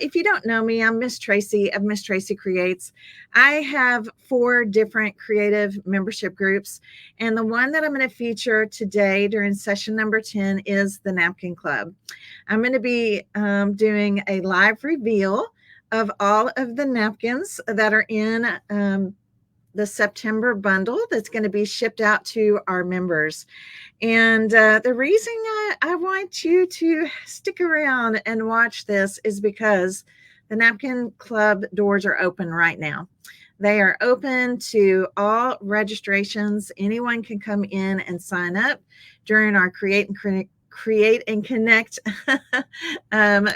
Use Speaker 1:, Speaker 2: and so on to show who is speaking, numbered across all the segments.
Speaker 1: If you don't know me, I'm Miss Tracy of Miss Tracy Creates. I have 4 different creative membership groups, and the one that I'm going to feature today during session number 10 is the Napkin Club. I'm going to be doing a live reveal of all of the napkins that are in the September bundle that's going to be shipped out to our members. And the reason I want you to stick around and watch this is because the Napkin Club doors are open right now. They are open to all registrations. Anyone can come in and sign up during our Create and Connect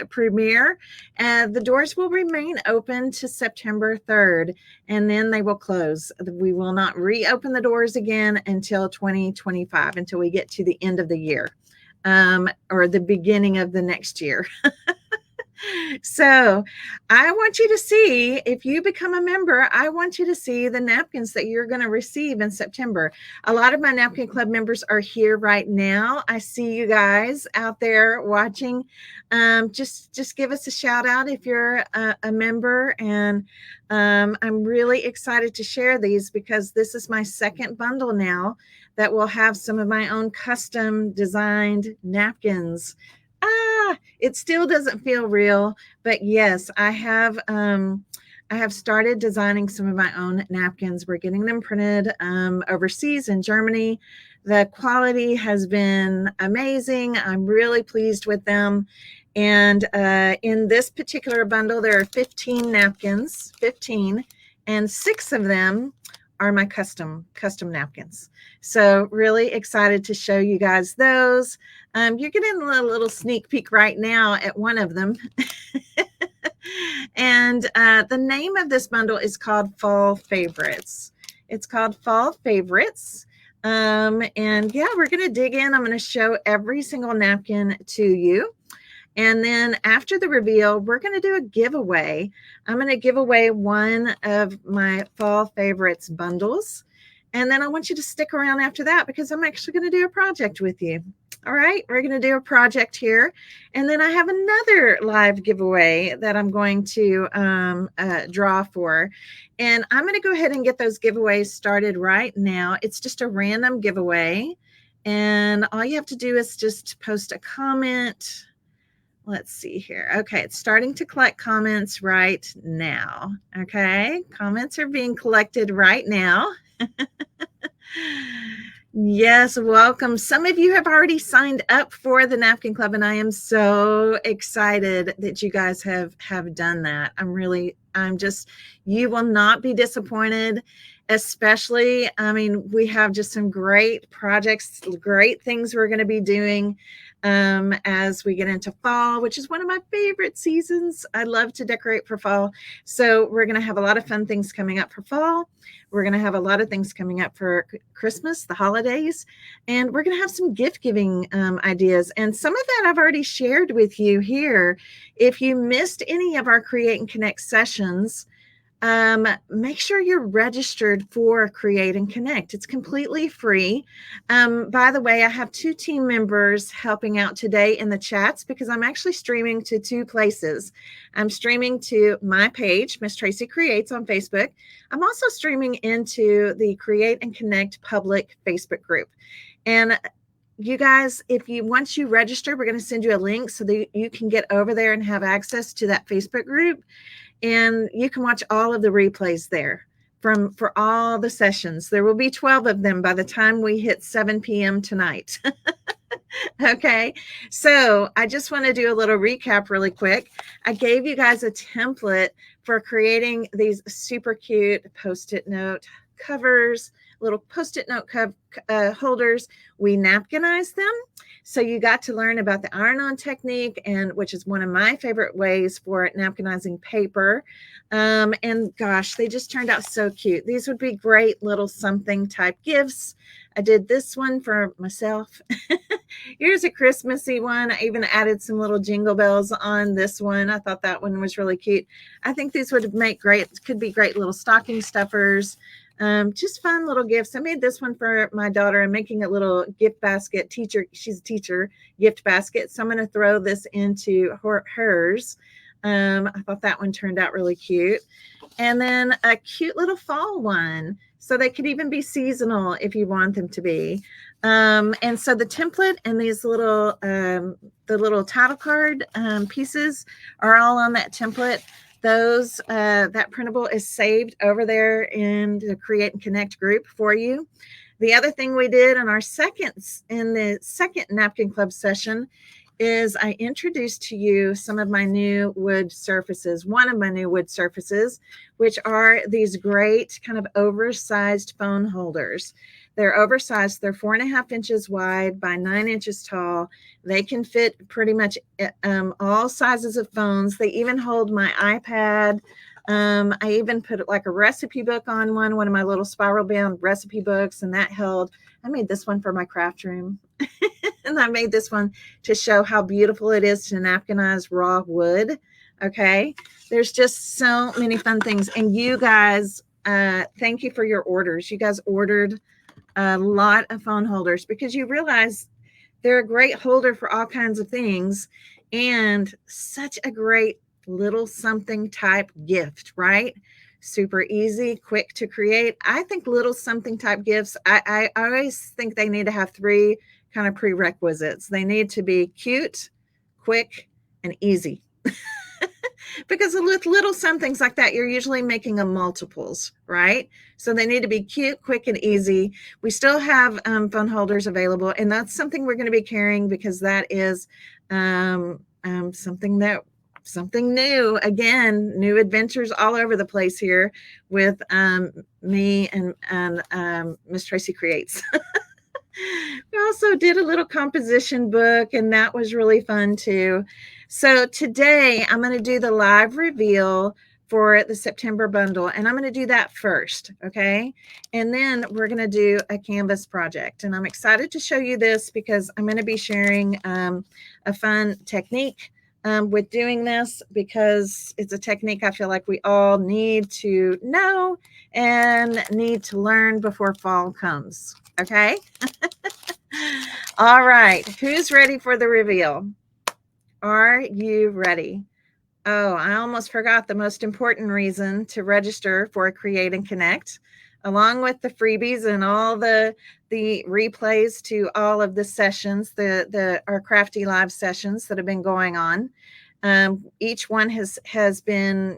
Speaker 1: premiere. The doors will remain open to September 3rd, and then they will close. We will not reopen the doors again until 2025, until we get to the end of the year, or the beginning of the next year. So I want you to see, if you become a member, I want you to see the napkins that you're going to receive in September. A lot of my Napkin Club members are here right now. I see you guys out there watching. Just give us a shout out if you're a member. And I'm really excited to share these because this is my second bundle now that will have some of my own custom designed napkins. It still doesn't feel real, but yes, I have started designing some of my own napkins. We're getting them printed overseas in Germany. The quality has been amazing. I'm really pleased with them. And in this particular bundle, there are 15 napkins, 15, and 6 of them are my custom napkins. So really excited to show you guys those. You're getting a little sneak peek right now at one of them. And the name of this bundle is called Fall Favorites. It's called Fall Favorites. And yeah, we're going to dig in. I'm going to show every single napkin to you. And then after the reveal, we're going to do a giveaway. I'm going to give away one of my Fall Favorites bundles. And then I want you to stick around after that because I'm actually going to do a project with you. All right, we're going to do a project here. And then I have another live giveaway that I'm going to draw for. And I'm going to go ahead and get those giveaways started right now. It's just a random giveaway. And all you have to do is just post a comment. Let's see here. Okay, it's starting to collect comments right now. Okay, comments are being collected right now. Yes, welcome. Some of you have already signed up for the Napkin Club, and I am so excited that you guys have done that. You will not be disappointed, especially, we have just some great projects, great things we're going to be doing as we get into fall, which is one of my favorite seasons. I love to decorate for fall. So we're going to have a lot of fun things coming up for fall. We're going to have a lot of things coming up for Christmas, the holidays, and we're going to have some gift giving ideas. And some of that I've already shared with you here. If you missed any of our Create and Connect sessions, make sure you're registered for Create and Connect. It's completely free. By the way, I have 2 team members helping out today in the chats because I'm actually streaming to 2 places. I'm streaming to my page, Miss Tracy Creates on Facebook. I'm also streaming into the Create and Connect public Facebook group. And you guys, once you register, we're going to send you a link so that you can get over there and have access to that Facebook group. And you can watch all of the replays there for all the sessions. There will be 12 of them by the time we hit 7 p.m. tonight. Okay, so I just want to do a little recap really quick. I gave you guys a template for creating these super cute Post-it note covers, little Post-it note holders. We napkinized them. So you got to learn about the iron-on technique, and which is one of my favorite ways for napkinizing paper. And gosh, they just turned out so cute. These would be great little something type gifts. I did this one for myself. Here's a Christmassy one. I even added some little jingle bells on this one. I thought that one was really cute. I think these could be great little stocking stuffers. Just fun little gifts. I made this one for my daughter. I'm making a little gift basket. She's a teacher, gift basket. So I'm going to throw this into hers. I thought that one turned out really cute. And then a cute little fall one. So they could even be seasonal if you want them to be. And so the template and these little, the little title card pieces are all on that template. Those, that printable is saved over there in the Create and Connect group for you. The other thing we did in the second Napkin Club session is I introduced to you some of my new wood surfaces, one of my new wood surfaces, which are these great kind of oversized phone holders. They're oversized. They're 4.5 inches wide by 9 inches tall. They can fit pretty much all sizes of phones. They even hold my iPad. I even put like a recipe book on one of my little spiral bound recipe books, and that held, I made this one for my craft room. And I made this one to show how beautiful it is to napkinize raw wood. Okay. There's just so many fun things. And you guys, thank you for your orders. You guys ordered a lot of phone holders because you realize they're a great holder for all kinds of things and such a great little something type gift, right? Super easy, quick to create. I think little something type gifts, I always think they need to have 3 kind of prerequisites. They need to be cute, quick, and easy. Because with little somethings like that, you're usually making them multiples, right? So they need to be cute, quick, and easy. We still have phone holders available, and that's something we're going to be carrying because that is something new. Again, new adventures all over the place here with me and Miss Tracy Creates. We also did a little composition book, and that was really fun too. So today I'm going to do the live reveal for the September bundle, and I'm going to do that first, okay? And then we're going to do a canvas project, and I'm excited to show you this because I'm going to be sharing a fun technique with doing this because it's a technique I feel like we all need to know and need to learn before fall comes, okay? All right, who's ready for the reveal? Are you ready? Oh, I almost forgot the most important reason to register for Create and Connect, along with the freebies and all the replays to all of the sessions, our crafty live sessions that have been going on. Each one has been,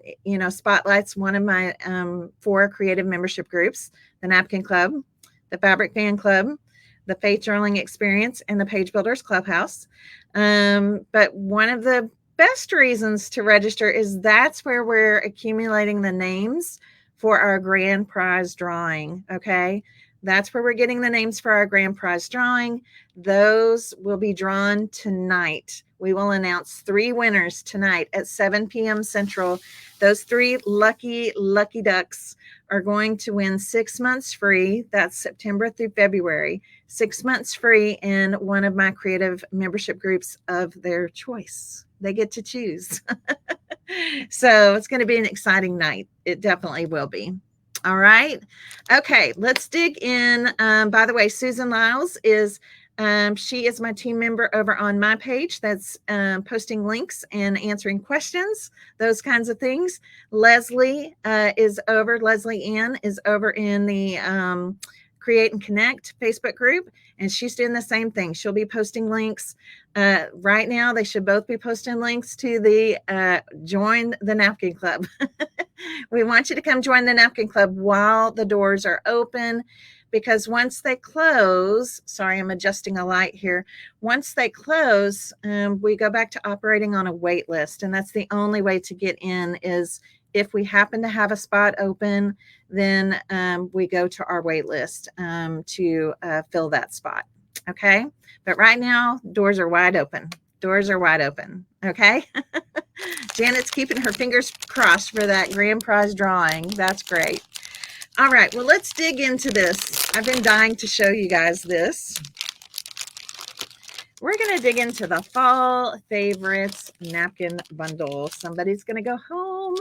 Speaker 1: spotlights one of my 4 creative membership groups: the Napkin Club, the Fabric Fan Club, the Faith Journaling Experience, and the Page Builders Clubhouse. But one of the best reasons to register is that's where we're accumulating the names for our grand prize drawing. Okay. That's where we're getting the names for our grand prize drawing. Those will be drawn tonight. We will announce 3 winners tonight at 7 p.m. Central. Those 3 lucky ducks are going to win 6 months free. That's September through February. 6 months free in one of my creative membership groups of their choice. They get to choose. So it's going to be an exciting night. It definitely will be. All right. Okay, let's dig in. By the way, Susan Lyles is she is my team member over on my page that's posting links and answering questions, those kinds of things. Leslie Ann is over in the Create and Connect Facebook group, and she's doing the same thing. She'll be posting links. Right now, they should both be posting links to the Join the Napkin Club. We want you to come join the Napkin Club while the doors are open, because once they close, sorry, I'm adjusting a light here. Once they close, we go back to operating on a wait list. And that's the only way to get in is if we happen to have a spot open, then we go to our wait list to fill that spot. Okay. But right now, doors are wide open. Doors are wide open. Okay. Janet's keeping her fingers crossed for that grand prize drawing. That's great. All right, well, let's dig into this. I've been dying to show you guys this. We're going to dig into the Fall Favorites Napkin Bundle. Somebody's going to go home.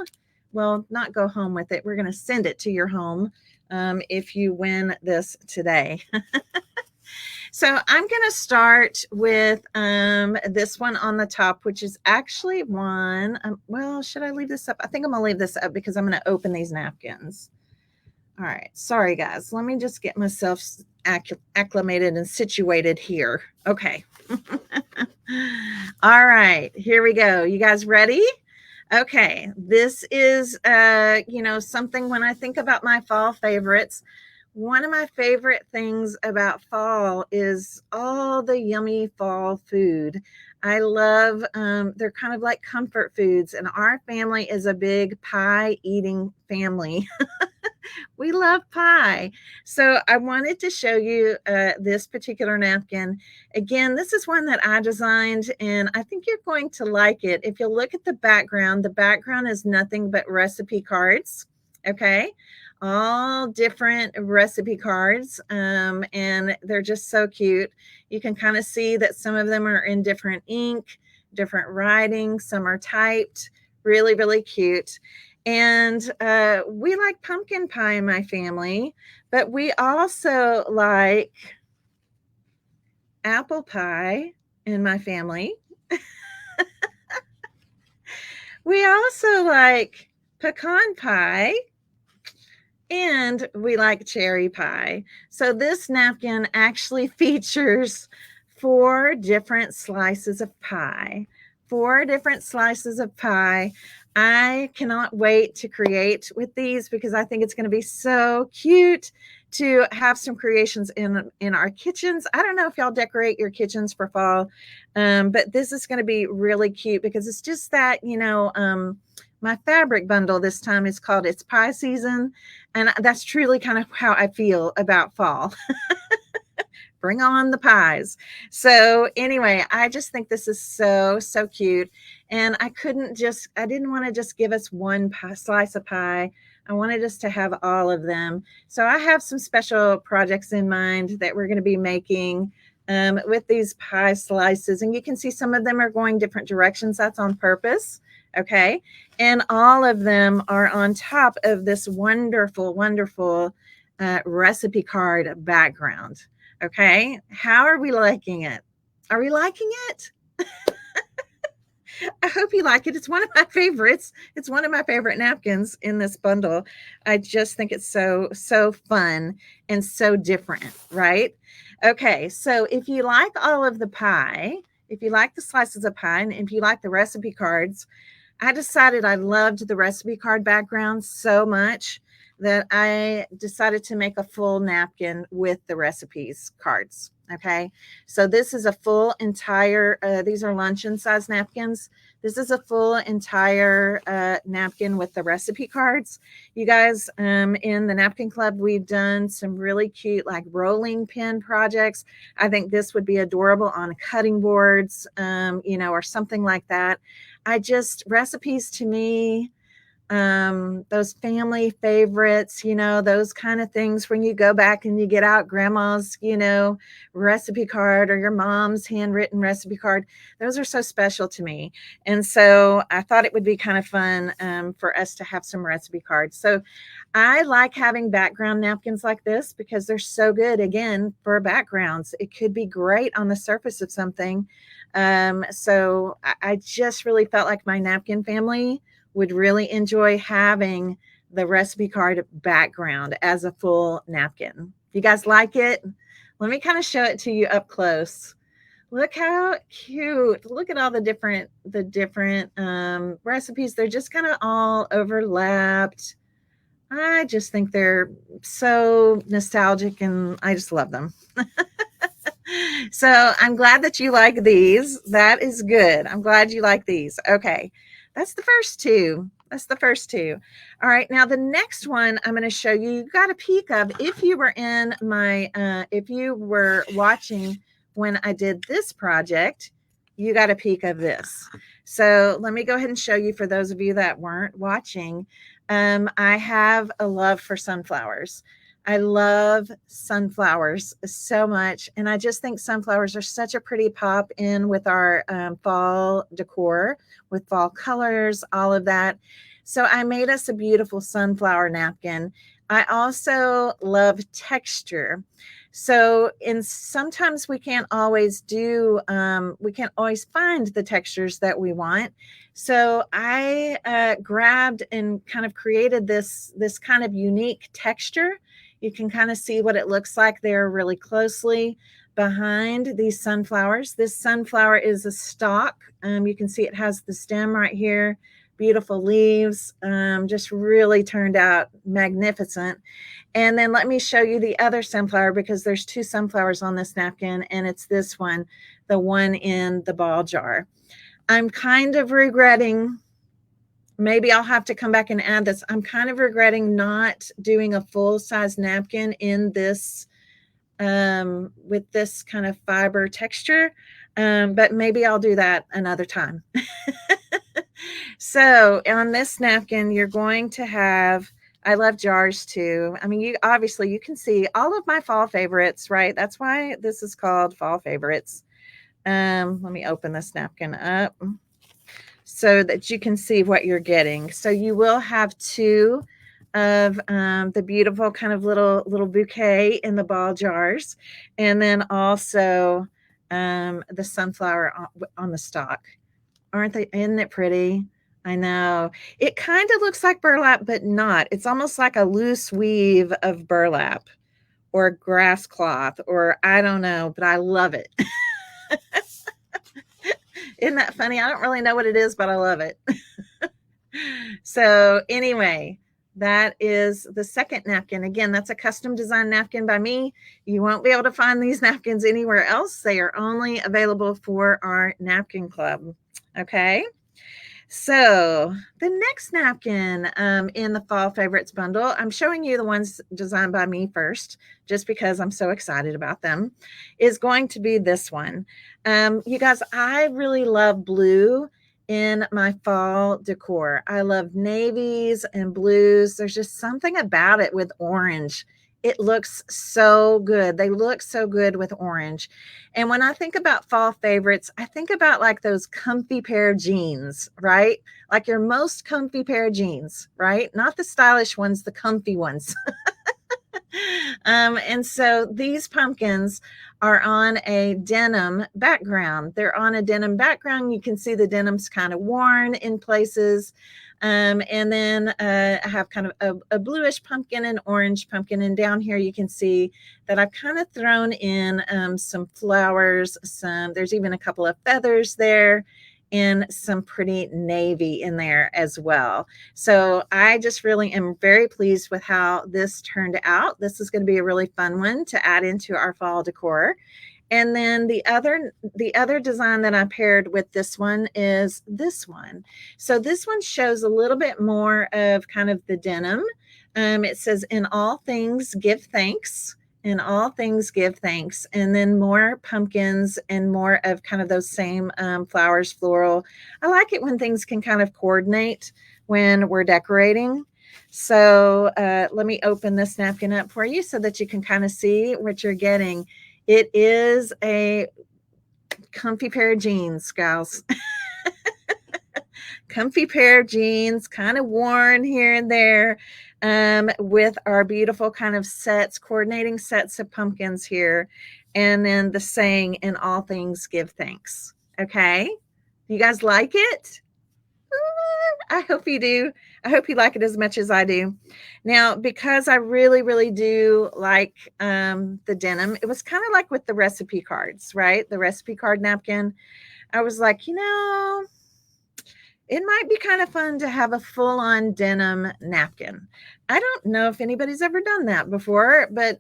Speaker 1: Well, not go home with it. We're going to send it to your home if you win this today. So I'm going to start with this one on the top, which is actually one. Well, should I leave this up? I think I'm going to leave this up because I'm going to open these napkins. All right. Sorry, guys. Let me just get myself acclimated and situated here. Okay. All right. Here we go. You guys ready? Okay. This is, something when I think about my fall favorites. One of my favorite things about fall is all the yummy fall food. I love, they're kind of like comfort foods, and our family is a big pie eating family. We love pie. So I wanted to show you this particular napkin. Again, this is one that I designed, and I think you're going to like it. If you look at the background is nothing but recipe cards. Okay. All different recipe cards, and they're just so cute. You can kind of see that some of them are in different ink, different writing, some are typed. Really, really cute. And we like pumpkin pie in my family, but we also like apple pie in my family. We also like pecan pie, and we like cherry pie. So this napkin actually features 4 different slices of pie. 4 different slices of pie. I cannot wait to create with these because I think it's going to be so cute to have some creations in our kitchens. I don't know if y'all decorate your kitchens for fall, but this is going to be really cute because it's just that, my fabric bundle this time is called It's Pie Season, and that's truly kind of how I feel about fall. Bring on the pies. So anyway, I just think this is so, so cute. And I didn't want to just give us one slice of pie. I wanted us to have all of them. So I have some special projects in mind that we're going to be making with these pie slices. And you can see some of them are going different directions. That's on purpose. Okay. And all of them are on top of this wonderful, wonderful recipe card background. Okay. How are we liking it? Are we liking it? I hope you like it. It's one of my favorites. It's one of my favorite napkins in this bundle. I just think it's so, so fun and so different, right? Okay. So if you like all of the pie, if you like the slices of pie, and if you like the recipe cards, I decided I loved the recipe card background so much that I decided to make a full napkin with the recipes cards. Okay. So this is a full entire, these are luncheon size napkins. This is a full entire napkin with the recipe cards. You guys, in the Napkin Club, we've done some really cute like rolling pin projects. I think this would be adorable on cutting boards, or something like that. Recipes to me, those family favorites, those kind of things when you go back and you get out grandma's, recipe card or your mom's handwritten recipe card. Those are so special to me. And so I thought it would be kind of fun for us to have some recipe cards. So I like having background napkins like this because they're so good, again, for backgrounds. It could be great on the surface of something. So I just really felt like my napkin family would really enjoy having the recipe card background as a full napkin. You guys like it? Let me kind of show it to you up close. Look how cute. Look at all the different recipes. They're just kind of all overlapped. I just think they're so nostalgic and I just love them. So I'm glad that you like these. That is good. I'm glad you like these. Okay. That's the first two. That's the first two. All right. Now the next one I'm going to show you, you got a peek of, if you were in my, if you were watching when I did this project, you got a peek of this. So let me go ahead and show you for those of you that weren't watching. I have a love for sunflowers. I love sunflowers so much. And I just think sunflowers are such a pretty pop in with our fall decor, with fall colors, all of that. So I made us a beautiful sunflower napkin. I also love texture. So, and sometimes we can't always we can't always find the textures that we want. So I grabbed and kind of created this kind of unique texture. You can kind of see what it looks like there really closely behind these sunflowers. This sunflower is a stalk. You can see it has the stem right here, beautiful leaves, just really turned out magnificent. And then let me show you the other sunflower, because there's two sunflowers on this napkin, and it's this one, the one in the ball jar. I'm kind of regretting, maybe I'll have to come back and add this. I'm kind of regretting not doing a full size napkin in this with this kind of fiber texture, but maybe I'll do that another time. So on this napkin, you're going to have, I love jars too. I mean, you obviously you can see all of my fall favorites, right? That's why this is called fall favorites. Let me open this napkin up so that you can see what you're getting. So you will have two of the beautiful kind of little bouquet in the ball jars, and then also the sunflower on the stalk. Aren't they? Isn't it pretty? I know. It kind of looks like burlap, but not. It's almost like a loose weave of burlap or grass cloth, or I don't know, but I love it. Isn't that funny? I don't really know what it is, but I love it. So anyway, that is the second napkin. Again, that's a custom designed napkin by me. You won't be able to find these napkins anywhere else. They are only available for our napkin club. Okay. So the next napkin in the fall favorites bundle, I'm showing you the ones designed by me first, just because I'm so excited about them, is going to be this one. You guys, I really love blue in my fall decor. I love navies and blues. There's just something about it with orange. It looks so good. They look so good with orange. And when I think about fall favorites, I think about like those comfy pair of jeans, right? Like your most comfy pair of jeans, right? Not the stylish ones, the comfy ones. And so these pumpkins are on a denim background. They're on a denim background. You can see the denim's kind of worn in places. And then I have kind of a bluish pumpkin and orange pumpkin. And down here you can see that I've kind of thrown in some flowers. There's even a couple of feathers there, and some pretty navy in there as well. So I just really am very pleased with how this turned out. This is going to be a really fun one to add into our fall decor. And then the other design that I paired with this one is this one. So this one shows a little bit more of kind of the denim. It says, "In all things, give thanks." In all things, give thanks. And then more pumpkins and more of kind of those same flowers, floral. I like it when things can kind of coordinate when we're decorating. So let me open this napkin up for you so that you can kind of see what you're getting. It is a comfy pair of jeans, gals. Comfy pair of jeans, kind of worn here and there, with our beautiful kind of sets, coordinating sets of pumpkins here. And then the saying, "In all things, give thanks." Okay. You guys like it? I hope you do. I hope you like it as much as I do. Now, because I really do like the denim, it was kind of like with the recipe cards, right? The recipe card napkin. I was like, it might be kind of fun to have a full-on denim napkin. I don't know if anybody's ever done that before, but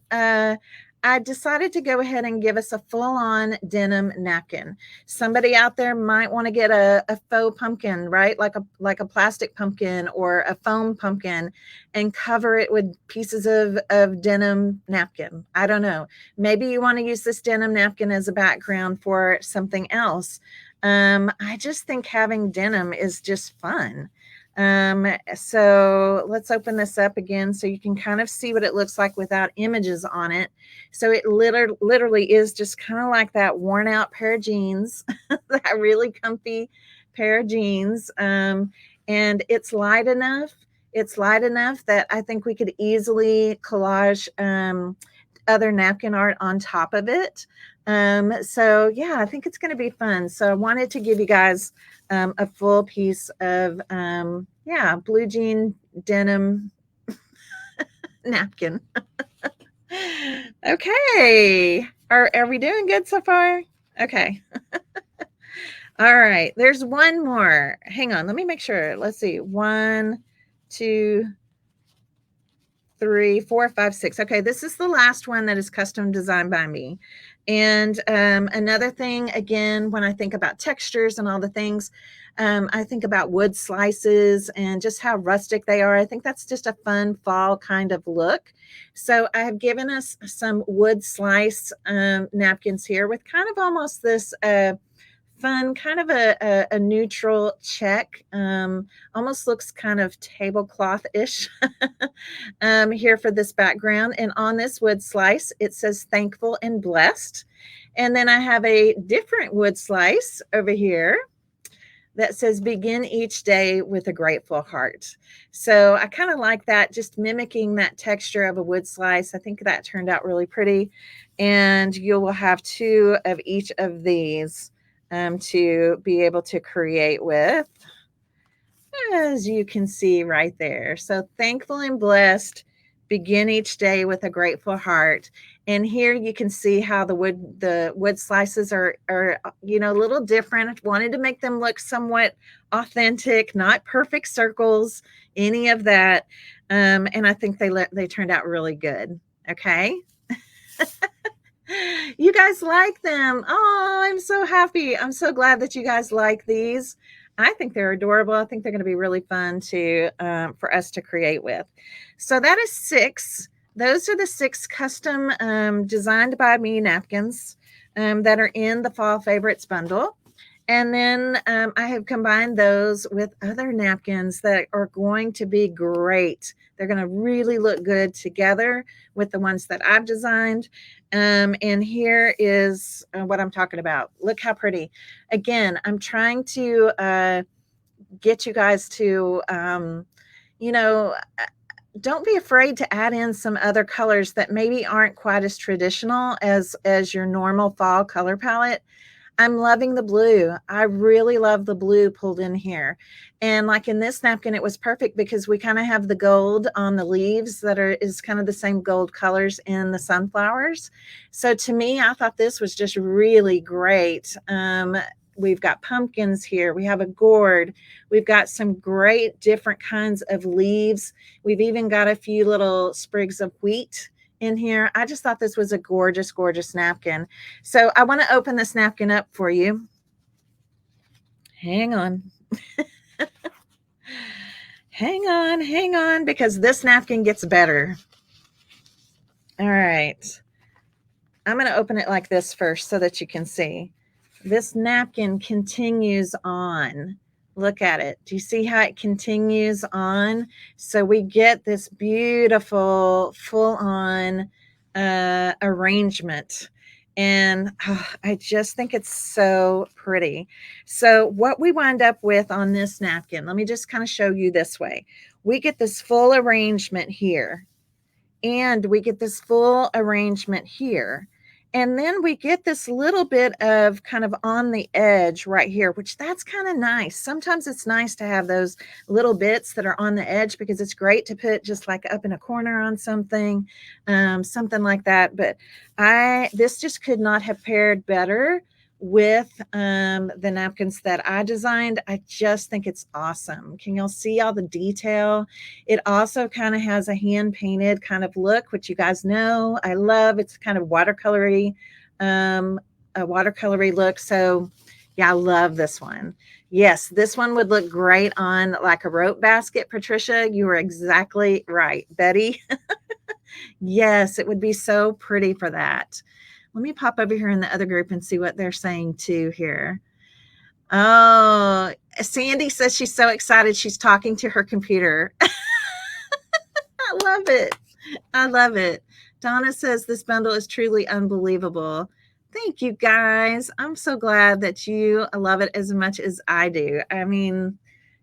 Speaker 1: I decided to go ahead and give us a full-on denim napkin. Somebody out there might want to get a faux pumpkin, right? Like a plastic pumpkin or a foam pumpkin, and cover it with pieces of denim napkin. I don't know. Maybe you want to use this denim napkin as a background for something else. I just think having denim is just fun. So let's open this up again so you can kind of see what it looks like without images on it. So it literally is just kind of like that worn out pair of jeans, that really comfy pair of jeans. And it's light enough. It's light enough that I think we could easily collage other napkin art on top of it. So yeah, I think it's going to be fun. So I wanted to give you guys a full piece of yeah, blue jean denim napkin. Okay. Are we doing good so far? Okay. All right. There's one more. Hang on. Let me make sure. Let's see. 1, 2, 3, 4, 5, 6. Okay, this is the last one that is custom designed by me. And another thing, again, when I think about textures and all the things, I think about wood slices and just how rustic they are. I think that's just a fun fall kind of look. So I have given us some wood slice napkins here with kind of almost this fun, kind of a neutral check. Almost looks kind of tablecloth-ish here for this background. And on this wood slice, it says thankful and blessed. And then I have a different wood slice over here that says begin each day with a grateful heart. So I kind of like that, just mimicking that texture of a wood slice. I think that turned out really pretty. And you will have 2 of each of these to be able to create with, as you can see right there. So thankful and blessed, begin each day with a grateful heart. And here you can see how the wood slices are you know, a little different. I wanted to make them look somewhat authentic, not perfect circles, any of that. And I think they turned out really good. Okay. You guys like them. Oh, I'm so happy. I'm so glad that you guys like these. I think they're adorable. I think they're going to be really fun to for us to create with. So that is 6. Those are the 6 custom designed by me napkins that are in the Fall Favorites bundle. And then I have combined those with other napkins that are going to be great. They're going to really look good together with the ones that I've designed. And here is what I'm talking about. Look how pretty. Again, I'm trying to get you guys to, you know, don't be afraid to add in some other colors that maybe aren't quite as traditional as your normal fall color palette. I'm loving the blue. I really love the blue pulled in here. And like in this napkin, it was perfect because we kind of have the gold on the leaves that is kind of the same gold colors in the sunflowers. So to me, I thought this was just really great. We've got pumpkins here. We have a gourd. We've got some great different kinds of leaves. We've even got a few little sprigs of wheat in here. I just thought this was a gorgeous, gorgeous napkin. So I want to open this napkin up for you. Hang on. Hang on, because this napkin gets better. All right. I'm going to open it like this first so that you can see. This napkin continues on. Look at it. Do you see how it continues on? So we get this beautiful full-on arrangement. And I just think it's so pretty. So what we wind up with on this napkin, let me just kind of show you this way. We get this full arrangement here. And we get this full arrangement here. And then we get this little bit of kind of on the edge right here, which that's kind of nice. Sometimes it's nice to have those little bits that are on the edge because it's great to put just like up in a corner on something, something like that. But this just could not have paired better with the napkins that I designed. I just think it's awesome. Can y'all see all the detail? It also kind of has a hand painted kind of look, which you guys know I love. It's kind of watercolory, a watercolory look. So yeah, I love this one. Yes, this one would look great on like a rope basket. Patricia, you were exactly right. Betty, yes, it would be so pretty for that. Let me pop over here in the other group and see what they're saying too here. Oh, Sandy says she's so excited she's talking to her computer. I love it. I love it. Donna says this bundle is truly unbelievable. Thank you, guys. I'm so glad that you love it as much as I do. I mean,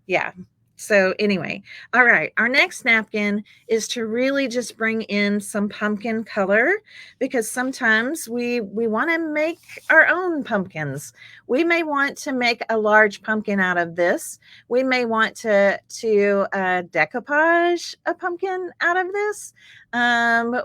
Speaker 1: yeah. So anyway, all right, our next napkin is to really just bring in some pumpkin color, because sometimes we want to make our own pumpkins. We may want to make a large pumpkin out of this. We may want to decoupage a pumpkin out of this.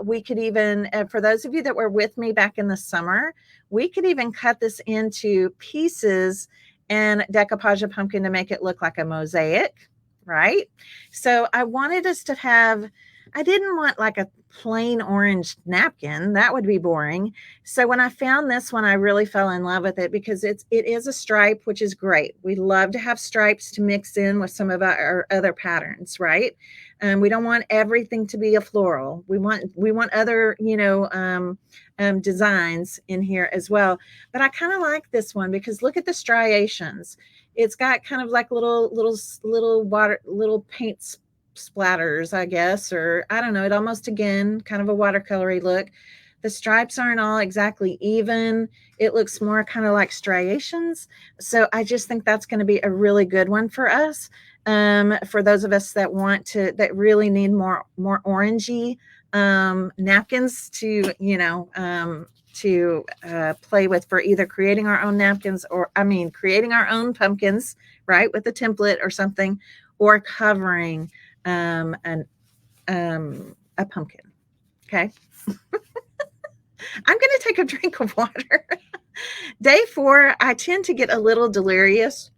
Speaker 1: We could even, for those of you that were with me back in the summer, we could even cut this into pieces and decoupage a pumpkin to make it look like a mosaic, right? So I wanted us to have, I didn't want like a plain orange napkin. That would be boring. So when I found this one, I really fell in love with it because it is a stripe, which is great. We love to have stripes to mix in with some of our other patterns, right? We don't want everything to be a floral. We want other, designs in here as well. But I kind of like this one because look at the striations. It's got kind of like little water, little paint splatters, I guess, or I don't know. It almost, again, kind of a watercolory look. The stripes aren't all exactly even. It looks more kind of like striations. So I just think that's going to be a really good one for us. For those of us that that really need more orangey napkins to, play with for either creating our own napkins, or creating our own pumpkins, right, with a template or something, or covering a pumpkin. Okay. I'm going to take a drink of water. Day 4, I tend to get a little delirious.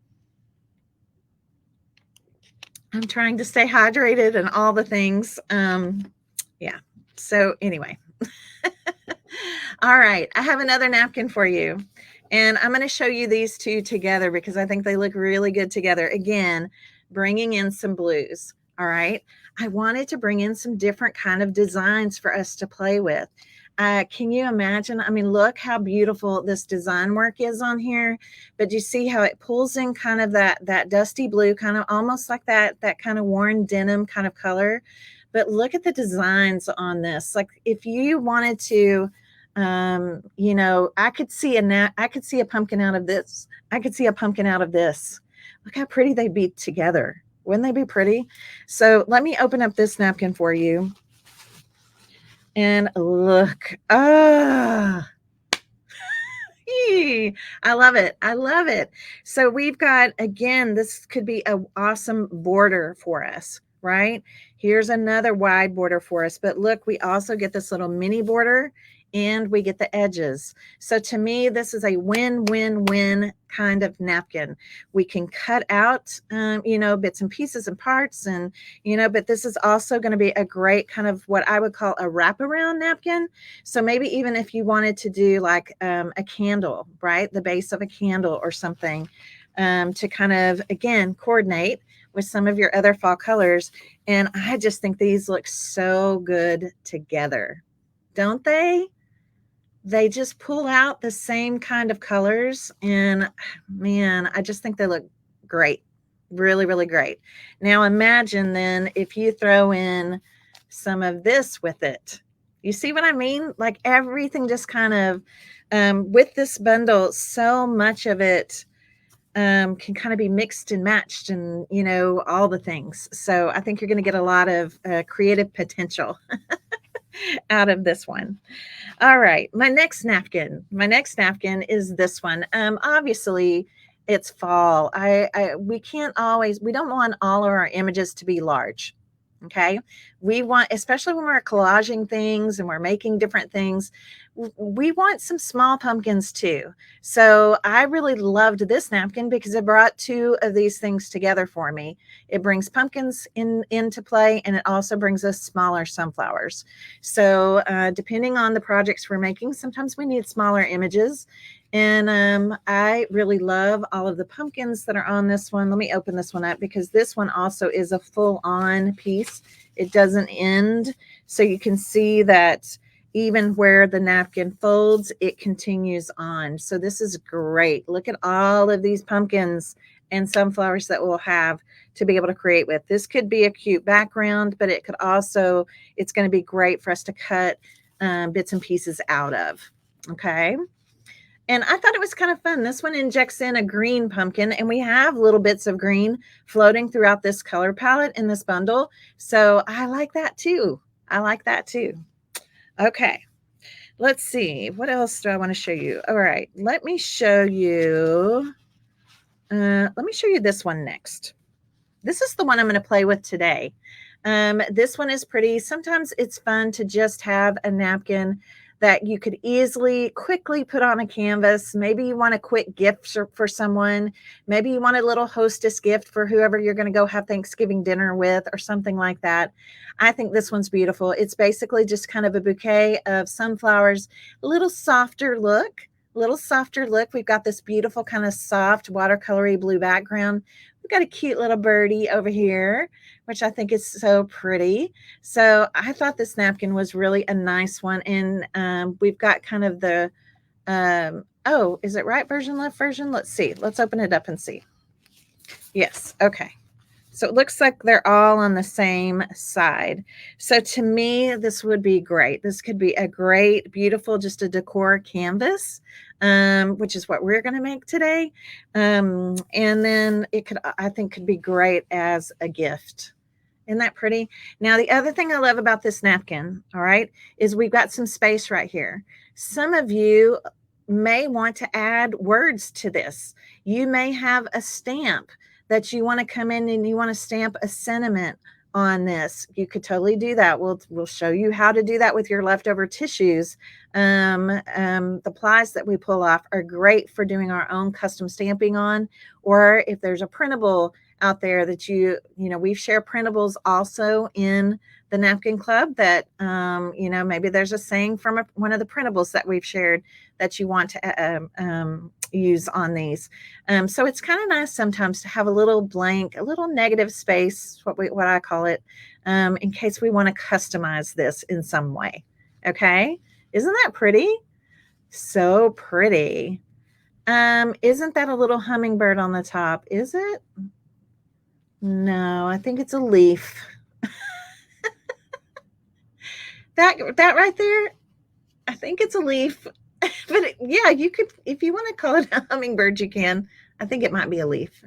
Speaker 1: I'm trying to stay hydrated and all the things. Yeah. So anyway. All right. I have another napkin for you. And I'm going to show you these two together because I think they look really good together. Again, bringing in some blues. All right. I wanted to bring in some different kind of designs for us to play with. Can you imagine? I mean, look how beautiful this design work is on here. But you see how it pulls in kind of that dusty blue, kind of almost like that kind of worn denim kind of color. But look at the designs on this. Like if you wanted to, I could see a pumpkin out of this. I could see a pumpkin out of this. Look how pretty they'd be together. Wouldn't they be pretty? So let me open up this napkin for you. And look, I love it. I love it. So we've got, again, this could be an awesome border for us, right? Here's another wide border for us. But look, we also get this little mini border and we get the edges. So to me, this is a win-win-win kind of napkin. We can cut out, bits and pieces and parts, and, but this is also going to be a great kind of what I would call a wraparound napkin. So maybe even if you wanted to do like a candle, right? The base of a candle or something, to kind of, again, coordinate with some of your other fall colors. And I just think these look so good together, don't they? They just pull out the same kind of colors. And man, I just think they look great. Really, really great. Now imagine then if you throw in some of this with it. You see what I mean? Like everything just kind of, with this bundle, so much of it can kind of be mixed and matched and, all the things. So I think you're going to get a lot of creative potential out of this one. All right, my next napkin is this one. Obviously it's fall. We don't want all of our images to be large. Okay. We want, especially when we're collaging things and we're making different things, we want some small pumpkins too. So I really loved this napkin because it brought 2 of these things together for me. It brings pumpkins into play, and it also brings us smaller sunflowers. So depending on the projects we're making, sometimes we need smaller images. And I really love all of the pumpkins that are on this one. Let me open this one up because this one also is a full-on piece. It doesn't end. So you can see that even where the napkin folds, it continues on. So this is great. Look at all of these pumpkins and sunflowers that we'll have to be able to create with. This could be a cute background, but it could also, it's going to be great for us to cut bits and pieces out of. Okay. And I thought it was kind of fun. This one injects in a green pumpkin, and we have little bits of green floating throughout this color palette in this bundle. So I like that too. I like that too. Okay. Let's see. What else do I want to show you? All right. Let me show you this one next. This is the one I'm going to play with today. This one is pretty. Sometimes it's fun to just have a napkin that you could easily, quickly put on a canvas. Maybe you want a quick gift for someone. Maybe you want a little hostess gift for whoever you're going to go have Thanksgiving dinner with or something like that. I think this one's beautiful. It's basically just kind of a bouquet of sunflowers, a little softer look. We've got this beautiful kind of soft watercolory blue background. We've got a cute little birdie over here, which I think is so pretty. So I thought this napkin was really a nice one. And we've got kind of the, oh, is it right version, left version? Let's see. Let's open it up and see. Yes. Okay. So it looks like they're all on the same side. So to me, this would be great. This could be a great, beautiful, just a decor canvas, which is what we're going to make today. And then it could, I think, could be great as a gift. Isn't that pretty? Now, the other thing I love about this napkin, all right, is we've got some space right here. Some of you may want to add words to this. You may have a stamp that you want to come in and you want to stamp a sentiment on this. You could totally do that. We'll show you how to do that with your leftover tissues. The plies that we pull off are great for doing our own custom stamping on, or if there's a printable out there that we share printables also in the Napkin Club that, maybe there's a saying from one of the printables that we've shared that you want to use on these. So it's kind of nice sometimes to have a little blank, a little negative space, what I call it, in case we want to customize this in some way. Okay. Isn't that pretty? So pretty. Isn't that a little hummingbird on the top? Is it? No, I think it's a leaf. that right there, I think it's a leaf. But yeah, you could, if you want to call it a hummingbird, you can. I think it might be a leaf.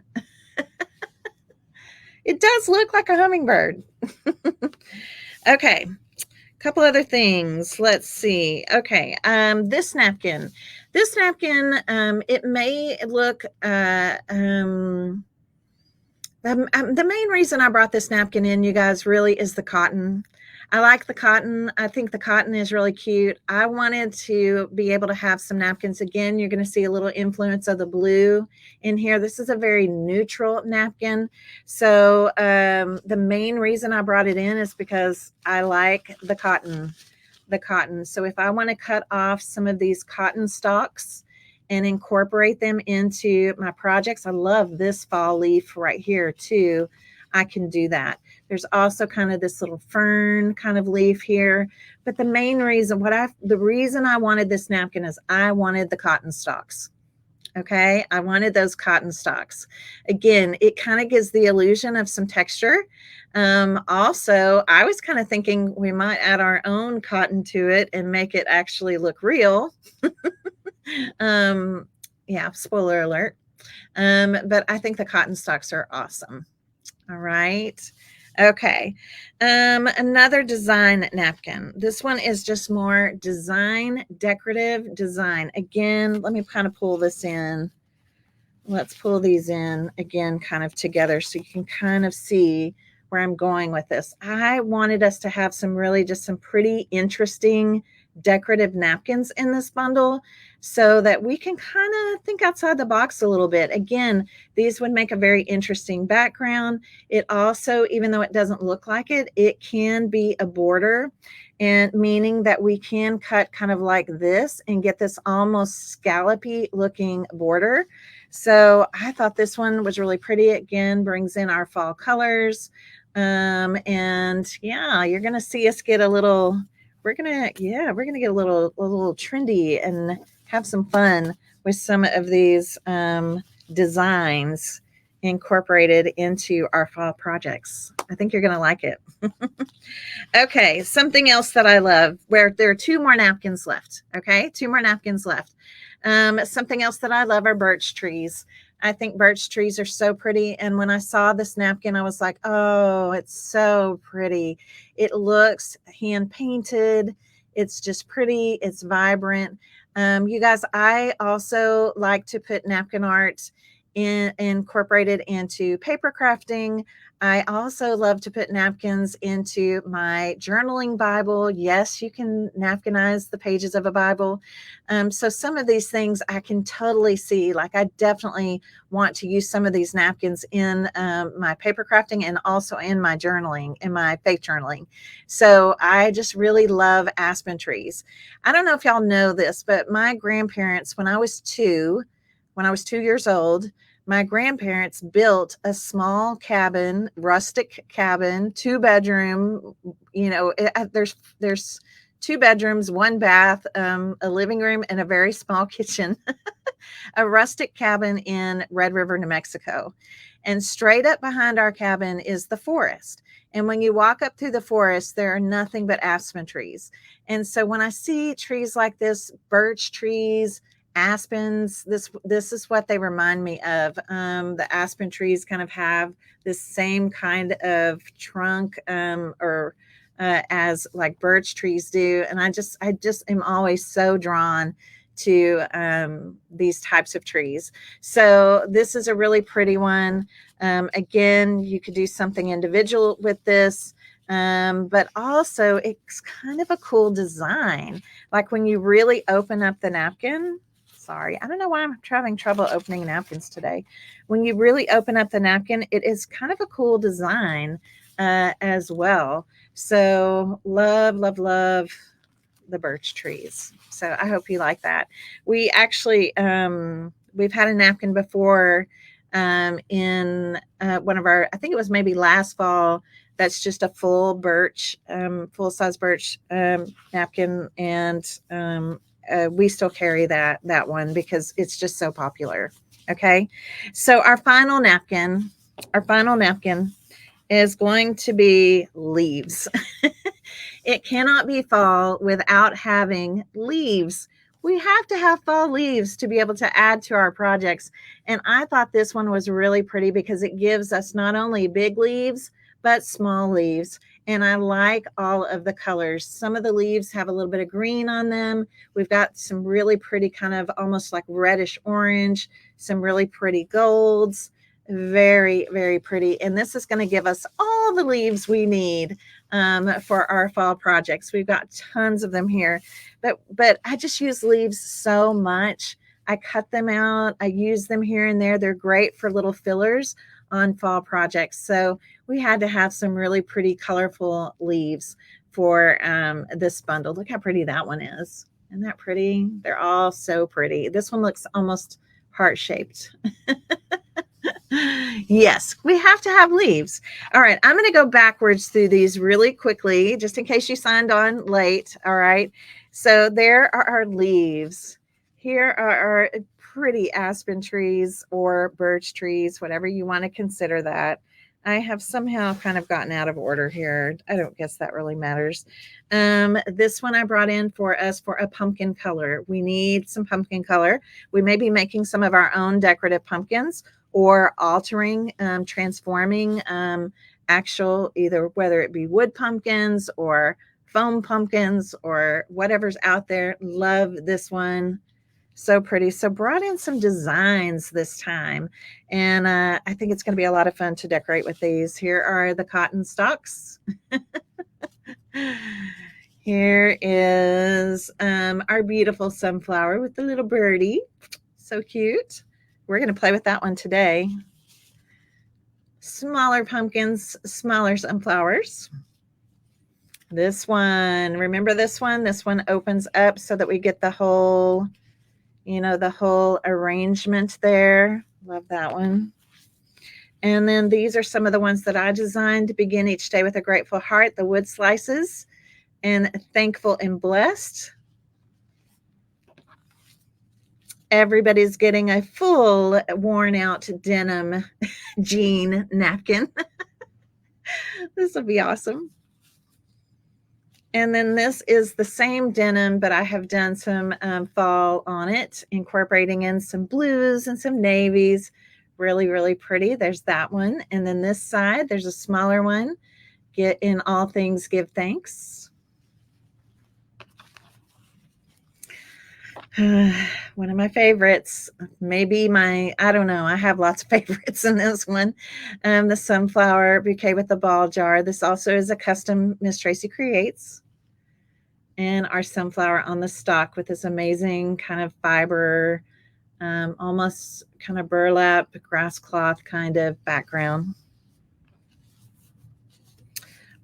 Speaker 1: It does look like a hummingbird. Okay, a couple other things. Let's see. Okay, this napkin, it may look, the main reason I brought this napkin in, you guys, really is the cotton. I like the cotton. I think the cotton is really cute. I wanted to be able to have some napkins. Again, you're going to see a little influence of the blue in here. This is a very neutral napkin. So the main reason I brought it in is because I like the cotton. So if I want to cut off some of these cotton stalks and incorporate them into my projects, I love this fall leaf right here too. I can do that. There's also kind of this little fern kind of leaf here. But the main reason, the reason I wanted this napkin is I wanted the cotton stalks. Okay, I wanted those cotton stalks. Again, it kind of gives the illusion of some texture. Also, I was kind of thinking we might add our own cotton to it and make it actually look real. Yeah, spoiler alert. But I think the cotton stalks are awesome. All right. Okay. Another design napkin. This one is just more design, decorative design. Again, let me kind of pull this in. Let's pull these in again, kind of together so you can kind of see where I'm going with this. I wanted us to have some pretty interesting decorative napkins in this bundle so that we can kind of think outside the box a little bit. Again, these would make a very interesting background. It also, even though it doesn't look like it, it can be a border, and meaning that we can cut kind of like this and get this almost scallopy looking border. So I thought this one was really pretty. Again, brings in our fall colors. And yeah, you're going to see us get a little, we're going to get a little trendy and have some fun with some of these designs incorporated into our fall projects. I think you're going to like it. Okay, something else that I love, where there are two more napkins left. Okay, two more napkins left. Something else that I love are birch trees. I think birch trees are so pretty. And when I saw this napkin, I was like, oh, it's so pretty. It looks hand painted. It's just pretty. It's vibrant. You guys, I also like to put napkin art incorporated into paper crafting. I also love to put napkins into my journaling Bible. Yes, you can napkinize the pages of a Bible. So some of these things I can totally see. Like I definitely want to use some of these napkins in my paper crafting and also in my journaling, in my faith journaling. So I just really love aspen trees. I don't know if y'all know this, but my grandparents, when I was 2 years old, my grandparents built a small cabin, rustic cabin, 2-bedroom. There's 2 bedrooms, 1 bath, a living room, and a very small kitchen. A rustic cabin in Red River, New Mexico. And straight up behind our cabin is the forest. And when you walk up through the forest, there are nothing but aspen trees. And so when I see trees like this, birch trees, aspens, this is what they remind me of. The aspen trees kind of have this same kind of trunk, or as like birch trees do. And I just am always so drawn to these types of trees. So this is a really pretty one. Again, you could do something individual with this, but also it's kind of a cool design. Like when you really open up the napkin, sorry, I don't know why I'm having trouble opening napkins today. When you really open up the napkin, it is kind of a cool design as well. So love, love, love the birch trees. So I hope you like that. We actually, we've had a napkin before in one of our, I think it was maybe last fall, that's just a full birch, full size birch napkin. And we still carry that one because it's just so popular. Okay. So our final napkin is going to be leaves. It cannot be fall without having leaves. We have to have fall leaves to be able to add to our projects. And I thought this one was really pretty because it gives us not only big leaves, but small leaves. And I like all of the colors. Some of the leaves have a little bit of green on them. We've got some really pretty kind of almost like reddish orange, some really pretty golds. Very, very pretty. And this is going to give us all the leaves we need for our fall projects. We've got tons of them here, but I just use leaves so much. I cut them out. I use them here and there. They're great for little fillers on fall projects. So we had to have some really pretty colorful leaves for this bundle. Look how pretty that one is. Isn't that pretty? They're all so pretty. This one looks almost heart-shaped. Yes, we have to have leaves. All right, I'm going to go backwards through these really quickly, just in case you signed on late. All right, so there are our leaves. Here are our pretty aspen trees or birch trees, whatever you want to consider that. I have somehow kind of gotten out of order here. I don't guess that really matters. This one I brought in for us for a pumpkin color. We need some pumpkin color. We may be making some of our own decorative pumpkins, or altering, transforming actual, either whether it be wood pumpkins or foam pumpkins or whatever's out there. Love this one. So pretty. So brought in some designs this time. And I think it's going to be a lot of fun to decorate with these. Here are the cotton stalks. Here is our beautiful sunflower with the little birdie. So cute. We're going to play with that one today. Smaller pumpkins, smaller sunflowers. This one, remember this one? This one opens up so that we get the whole, the whole arrangement there. Love that one. And then these are some of the ones that I designed to begin each day with a grateful heart, the wood slices, and thankful and blessed. Everybody's getting a full worn out denim jean napkin. This will be awesome. And then this is the same denim, but I have done some fall on it, incorporating in some blues and some navies. Really, really pretty. There's that one. And then this side, there's a smaller one. Get in all things, give thanks. One of my favorites, maybe I don't know. I have lots of favorites in this one. The sunflower bouquet with the ball jar. This also is a custom Miss Tracy Creates. And our sunflower on the stalk with this amazing kind of fiber, almost kind of burlap, grass cloth kind of background.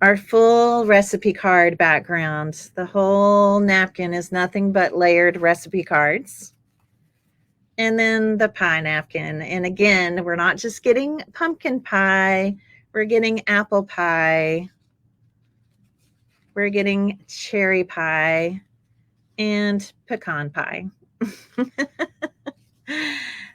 Speaker 1: Our full recipe card background. The whole napkin is nothing but layered recipe cards. And then the pie napkin. And again, we're not just getting pumpkin pie, we're getting apple pie, we're getting cherry pie, and pecan pie.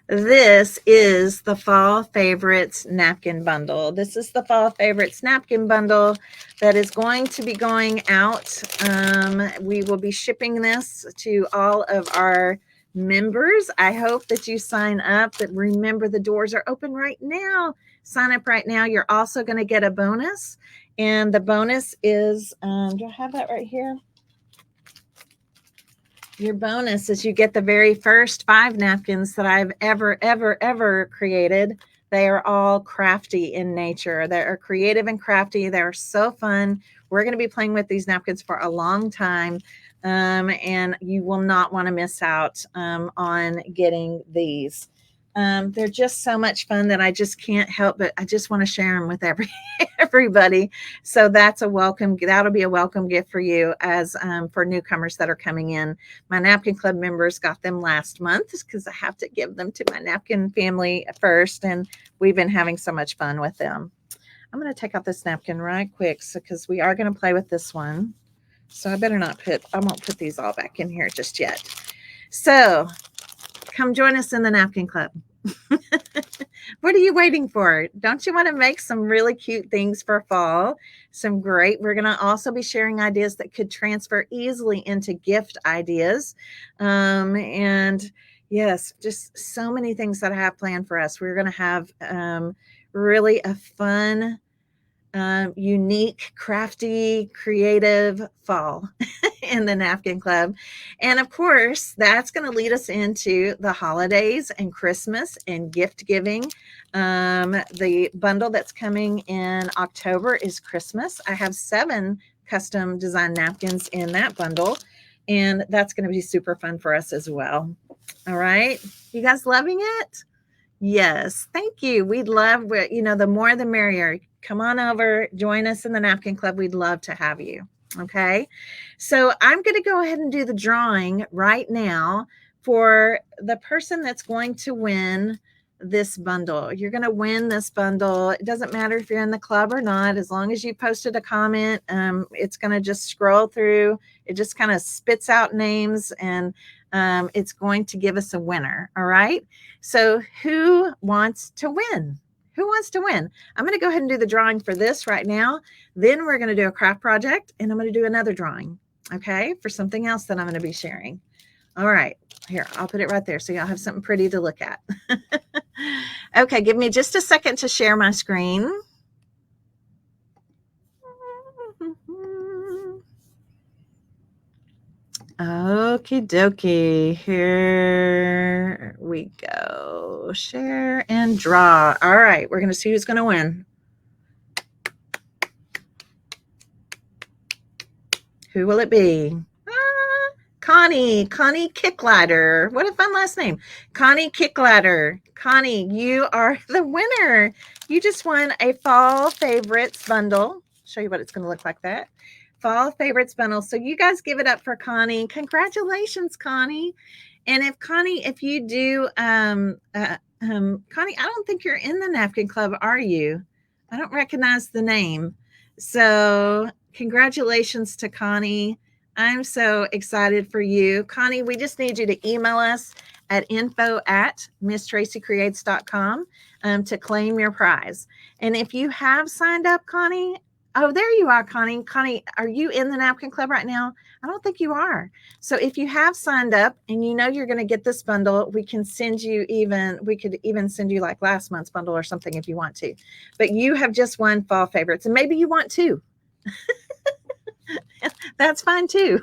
Speaker 1: This is the Fall Favorites Napkin Bundle. This is the Fall Favorites Napkin Bundle that is going to be going out. We will be shipping this to all of our members. I hope that you sign up. But remember, the doors are open right now. Sign up right now. You're also going to get a bonus. And the bonus is, do I have that right here? Your bonus is you get the very first 5 napkins that I've ever created. They are all crafty in nature. They are creative and crafty. They're so fun. We're going to be playing with these napkins for a long time. And you will not want to miss out on getting these. They're just so much fun that I just can't help but I just want to share them with everybody. So that's a welcome. That'll be a welcome gift for you as for newcomers that are coming in. My Napkin Club members got them last month because I have to give them to my napkin family first, and we've been having so much fun with them. I'm going to take out this napkin right quick because we are going to play with this one. So I won't put these all back in here just yet. So come join us in the Napkin Club. What are you waiting for? Don't you want to make some really cute things for fall? We're going to also be sharing ideas that could transfer easily into gift ideas. And yes, just so many things that I have planned for us. We're going to have really a fun, unique, crafty, creative fall in the Napkin Club. And of course, that's going to lead us into the holidays and Christmas and gift giving. The bundle that's coming in October is Christmas. I have 7 custom design napkins in that bundle, and that's going to be super fun for us as well. All right. You guys loving it? Yes, thank you. We'd love, the more the merrier. Come on over, join us in the Napkin Club. We'd love to have you. Okay. So I'm going to go ahead and do the drawing right now for the person that's going to win this bundle. You're going to win this bundle. It doesn't matter if you're in the club or not. As long as you posted a comment, it's going to just scroll through. It just kind of spits out names, and it's going to give us a winner. All right. So who wants to win? Who wants to win? I'm going to go ahead and do the drawing for this right now. Then we're going to do a craft project, and I'm going to do another drawing, okay, for something else that I'm going to be sharing. All right. Here, I'll put it right there so y'all have something pretty to look at. Okay, give me just a second to share my screen. Okie dokie. Here we go. Share and draw. All right, we're going to see who's going to win. Who will it be? Connie Kickladder. What a fun last name. Connie Kickladder. Connie, you are the winner. You just won a Fall Favorites bundle. Show you what it's going to look like that. Fall Favorites bundle. So you guys give it up for Connie. Congratulations, Connie. And if you do, Connie, I don't think you're in the Napkin Club, are you? I don't recognize the name. So congratulations to Connie. I'm so excited for you. Connie, we just need you to email us at info@misstracycreates.com to claim your prize. And if you have signed up, Connie, Oh, there you are, Connie. Connie, are you in the Napkin Club right now? I don't think you are. So if you have signed up and you know you're going to get this bundle, we can send you we could even send you like last month's bundle or something if you want to. But you have just won fall favorites, and maybe you want two. That's fine too.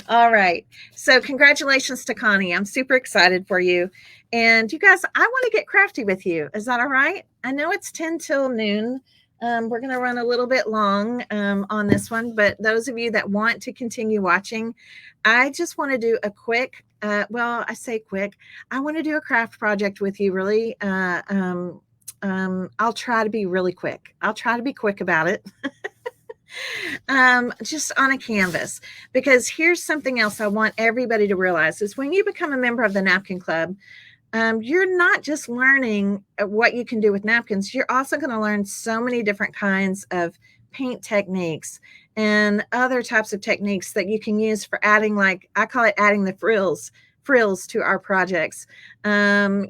Speaker 1: All right. So congratulations to Connie. I'm super excited for you. And you guys, I want to get crafty with you. Is that all right? I know it's 10 till noon. We're going to run a little bit long on this one, but those of you that want to continue watching, I just want to do a quick, I say quick, I want to do a craft project with you really. I'll try to be really quick. I'll try to be quick about it. Just on a canvas, because here's something else I want everybody to realize is when you become a member of the Napkin Club, you're not just learning what you can do with napkins. You're also going to learn so many different kinds of paint techniques and other types of techniques that you can use for adding, like I call it adding the frills to our projects. There's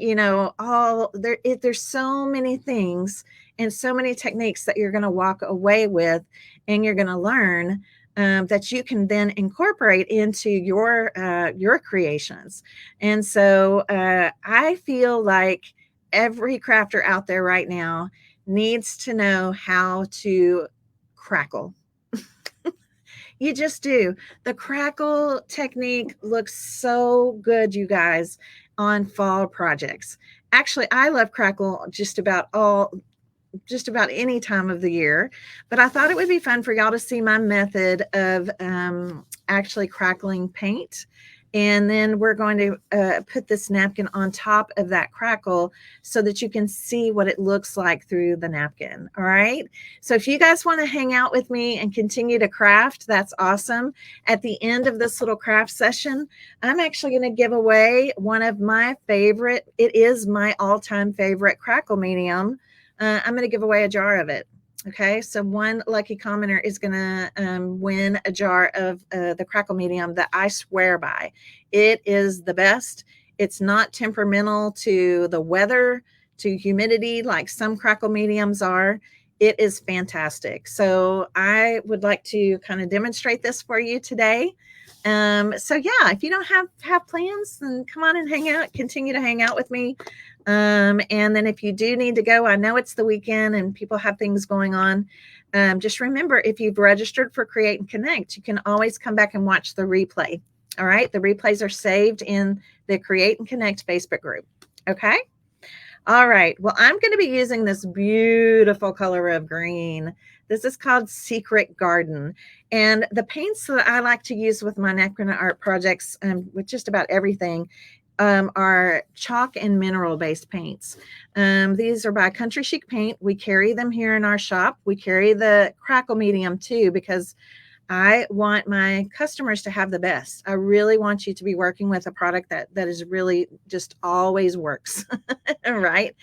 Speaker 1: so many things and so many techniques that you're going to walk away with and you're going to learn that you can then incorporate into your creations. And so I feel like every crafter out there right now needs to know how to crackle. You just do. The crackle technique looks so good, you guys, on fall projects. Actually, I love crackle just about any time of the year, but I thought it would be fun for y'all to see my method of actually crackling paint. And then we're going to put this napkin on top of that crackle so that you can see what it looks like through the napkin. All right. So if you guys want to hang out with me and continue to craft, that's awesome. At the end of this little craft session, I'm actually going to give away one of my favorite, it is my all-time favorite crackle medium. I'm going to give away a jar of it. Okay, so one lucky commenter is going to win a jar of the crackle medium that I swear by. It is the best. It's not temperamental to the weather, to humidity, like some crackle mediums are. It is fantastic. So I would like to kind of demonstrate this for you today. So yeah, if you don't have plans, then come on and hang out, continue to hang out with me. And then if you do need to go, I know it's the weekend and people have things going on. Just remember, if you've registered for Create and Connect, you can always come back and watch the replay. All right. The replays are saved in the Create and Connect Facebook group. Okay. All right. Well, I'm going to be using this beautiful color of green. This is called Secret Garden. And the paints that I like to use with my napkin art projects, with just about everything, are chalk and mineral based paints. These are by Country Chic Paint. We carry them here in our shop. We carry the crackle medium too, because I want my customers to have the best. I really want you to be working with a product that is really just always works, right?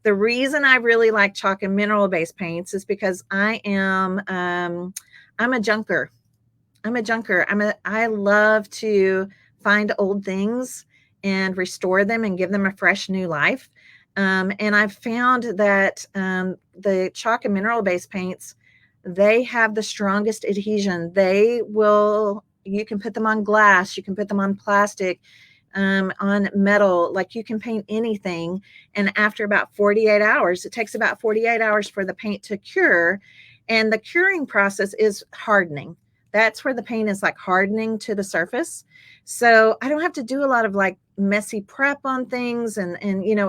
Speaker 1: The reason I really like chalk and mineral based paints is because I'm a junker. I love to find old things and restore them and give them a fresh new life. And I've found that the chalk and mineral based paints, they have the strongest adhesion. You can put them on glass, you can put them on plastic, on metal, like you can paint anything. And after about 48 hours, it takes about 48 hours for the paint to cure. And the curing process is hardening. That's where the paint is like hardening to the surface. So I don't have to do a lot of like messy prep on things and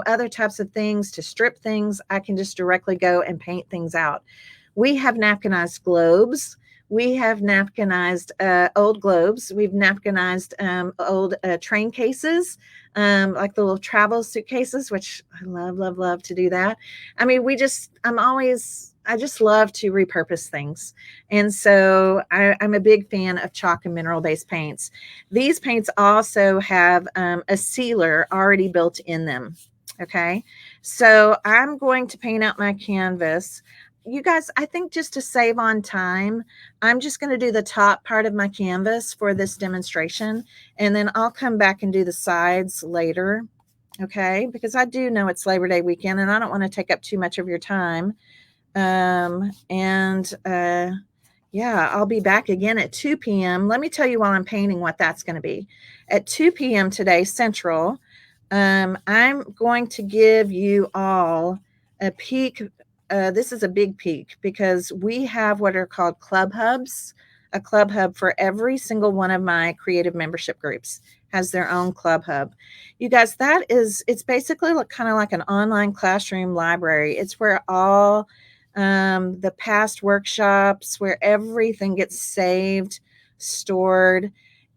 Speaker 1: other types of things to strip things. I can just directly go and paint things out. We have napkinized globes. We have napkinized old globes. We've napkinized old train cases, like the little travel suitcases, which I love to do that. I mean, I just love to repurpose things. And so I'm a big fan of chalk and mineral based paints. These paints also have a sealer already built in them. Okay. So I'm going to paint out my canvas. You guys, I think just to save on time, I'm just going to do the top part of my canvas for this demonstration. And then I'll come back and do the sides later. Okay. Because I do know it's Labor Day weekend and I don't want to take up too much of your time. And yeah, I'll be back again at 2 p.m. Let me tell you while I'm painting what that's going to be. At 2 p.m. today, Central, I'm going to give you all a peek. This is a big peek because we have what are called club hubs. A club hub for every single one of my creative membership groups has their own club hub. You guys, it's basically kind of like an online classroom library. It's where all the past workshops, where everything gets saved, stored.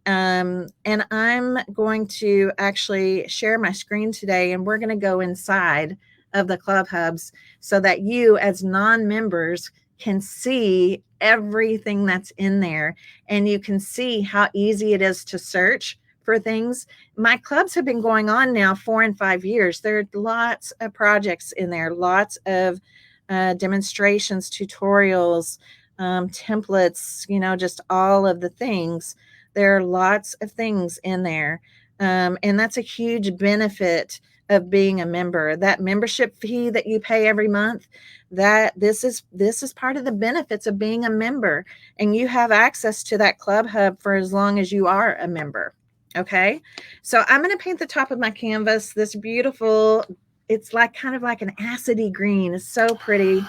Speaker 1: And I'm going to actually share my screen today, and we're going to go inside of the club hubs so that you, as non members, can see everything that's in there, and you can see how easy it is to search for things. My clubs have been going on now 4 and 5 years. There are lots of projects in there, lots of demonstrations, tutorials, templates, just all of the things. There are lots of things in there. And that's a huge benefit of being a member. That membership fee that you pay every month, that this is part of the benefits of being a member. And you have access to that club hub for as long as you are a member. Okay. So I'm going to paint the top of my canvas this beautiful, it's like kind of like an acidy green. It's so pretty.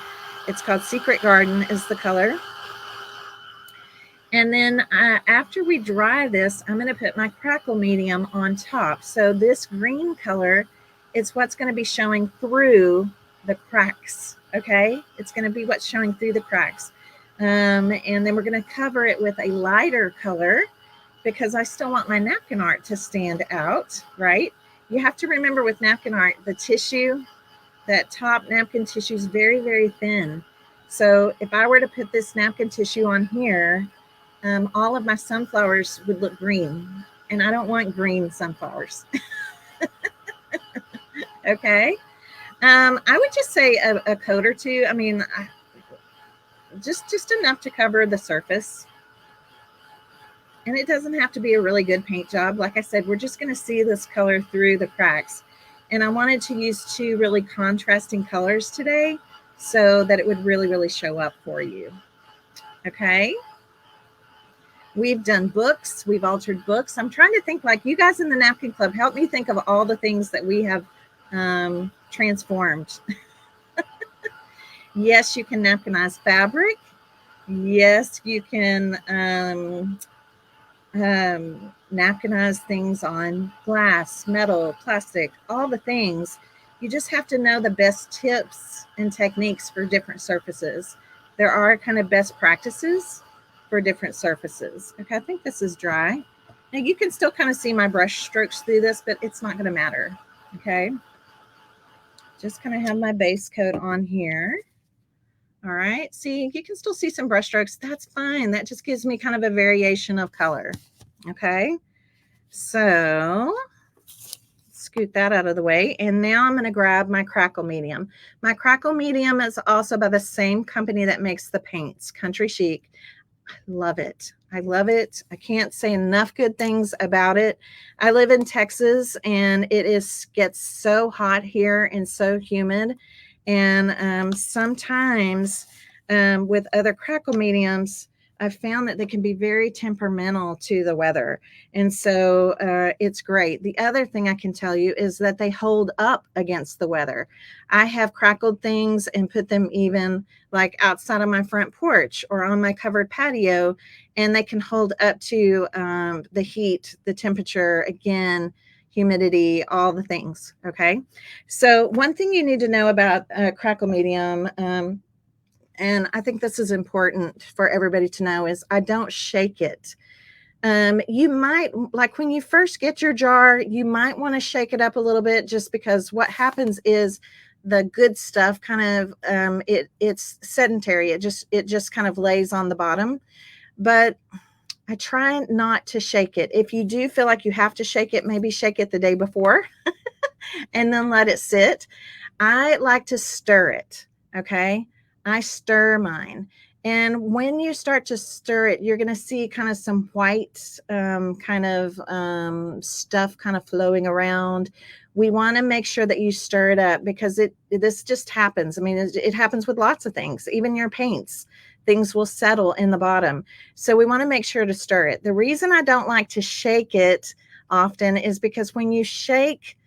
Speaker 1: It's called Secret Garden is the color. And then after we dry this, I'm going to put my crackle medium on top. So this green color is what's going to be showing through the cracks. Okay. It's going to be what's showing through the cracks. And then we're going to cover it with a lighter color because I still want my napkin art to stand out, right? You have to remember with napkin art, the tissue, that top napkin tissue is very, very thin. So if I were to put this napkin tissue on here, all of my sunflowers would look green, and I don't want green sunflowers. Okay. I would just say a coat or two. I mean, just enough to cover the surface. And it doesn't have to be a really good paint job. Like I said, we're just going to see this color through the cracks. And I wanted to use 2 really contrasting colors today so that it would really, really show up for you. Okay. We've done books. We've altered books. I'm trying to think, like, you guys in the Napkin Club, help me think of all the things that we have transformed. Yes, you can napkinize fabric. Yes, you can napkinize things on glass, metal, plastic, all the things. You just have to know the best tips and techniques for different surfaces. There are kind of best practices for different surfaces. Okay, I think this is dry. Now you can still kind of see my brush strokes through this, but it's not going to matter. Okay, just kind of have my base coat on here. All right, see, you can still see some brush strokes. That's fine. That just gives me kind of a variation of color. Okay, so scoot that out of the way. And now I'm going to grab my crackle medium. My crackle medium is also by the same company that makes the paints, Country Chic. I love it. I love it. I can't say enough good things about it. I live in Texas, and it gets so hot here and so humid. And sometimes with other crackle mediums, I've found that they can be very temperamental to the weather. And so it's great. The other thing I can tell you is that they hold up against the weather. I have crackled things and put them even like outside of my front porch or on my covered patio, and they can hold up to the heat, the temperature, again, humidity, all the things. Okay. So one thing you need to know about crackle medium, and I think this is important for everybody to know, is I don't shake it. You might, like when you first get your jar, you might want to shake it up a little bit, just because what happens is the good stuff kind of, it's sedentary. It just kind of lays on the bottom. But I try not to shake it. If you do feel like you have to shake it, maybe shake it the day before and then let it sit. I like to stir it. Okay. I stir mine. And when you start to stir it, you're going to see kind of some white stuff kind of flowing around. We want to make sure that you stir it up because this just happens. I mean, it happens with lots of things, even your paints. Things will settle in the bottom. So we want to make sure to stir it. The reason I don't like to shake it often is because when you shake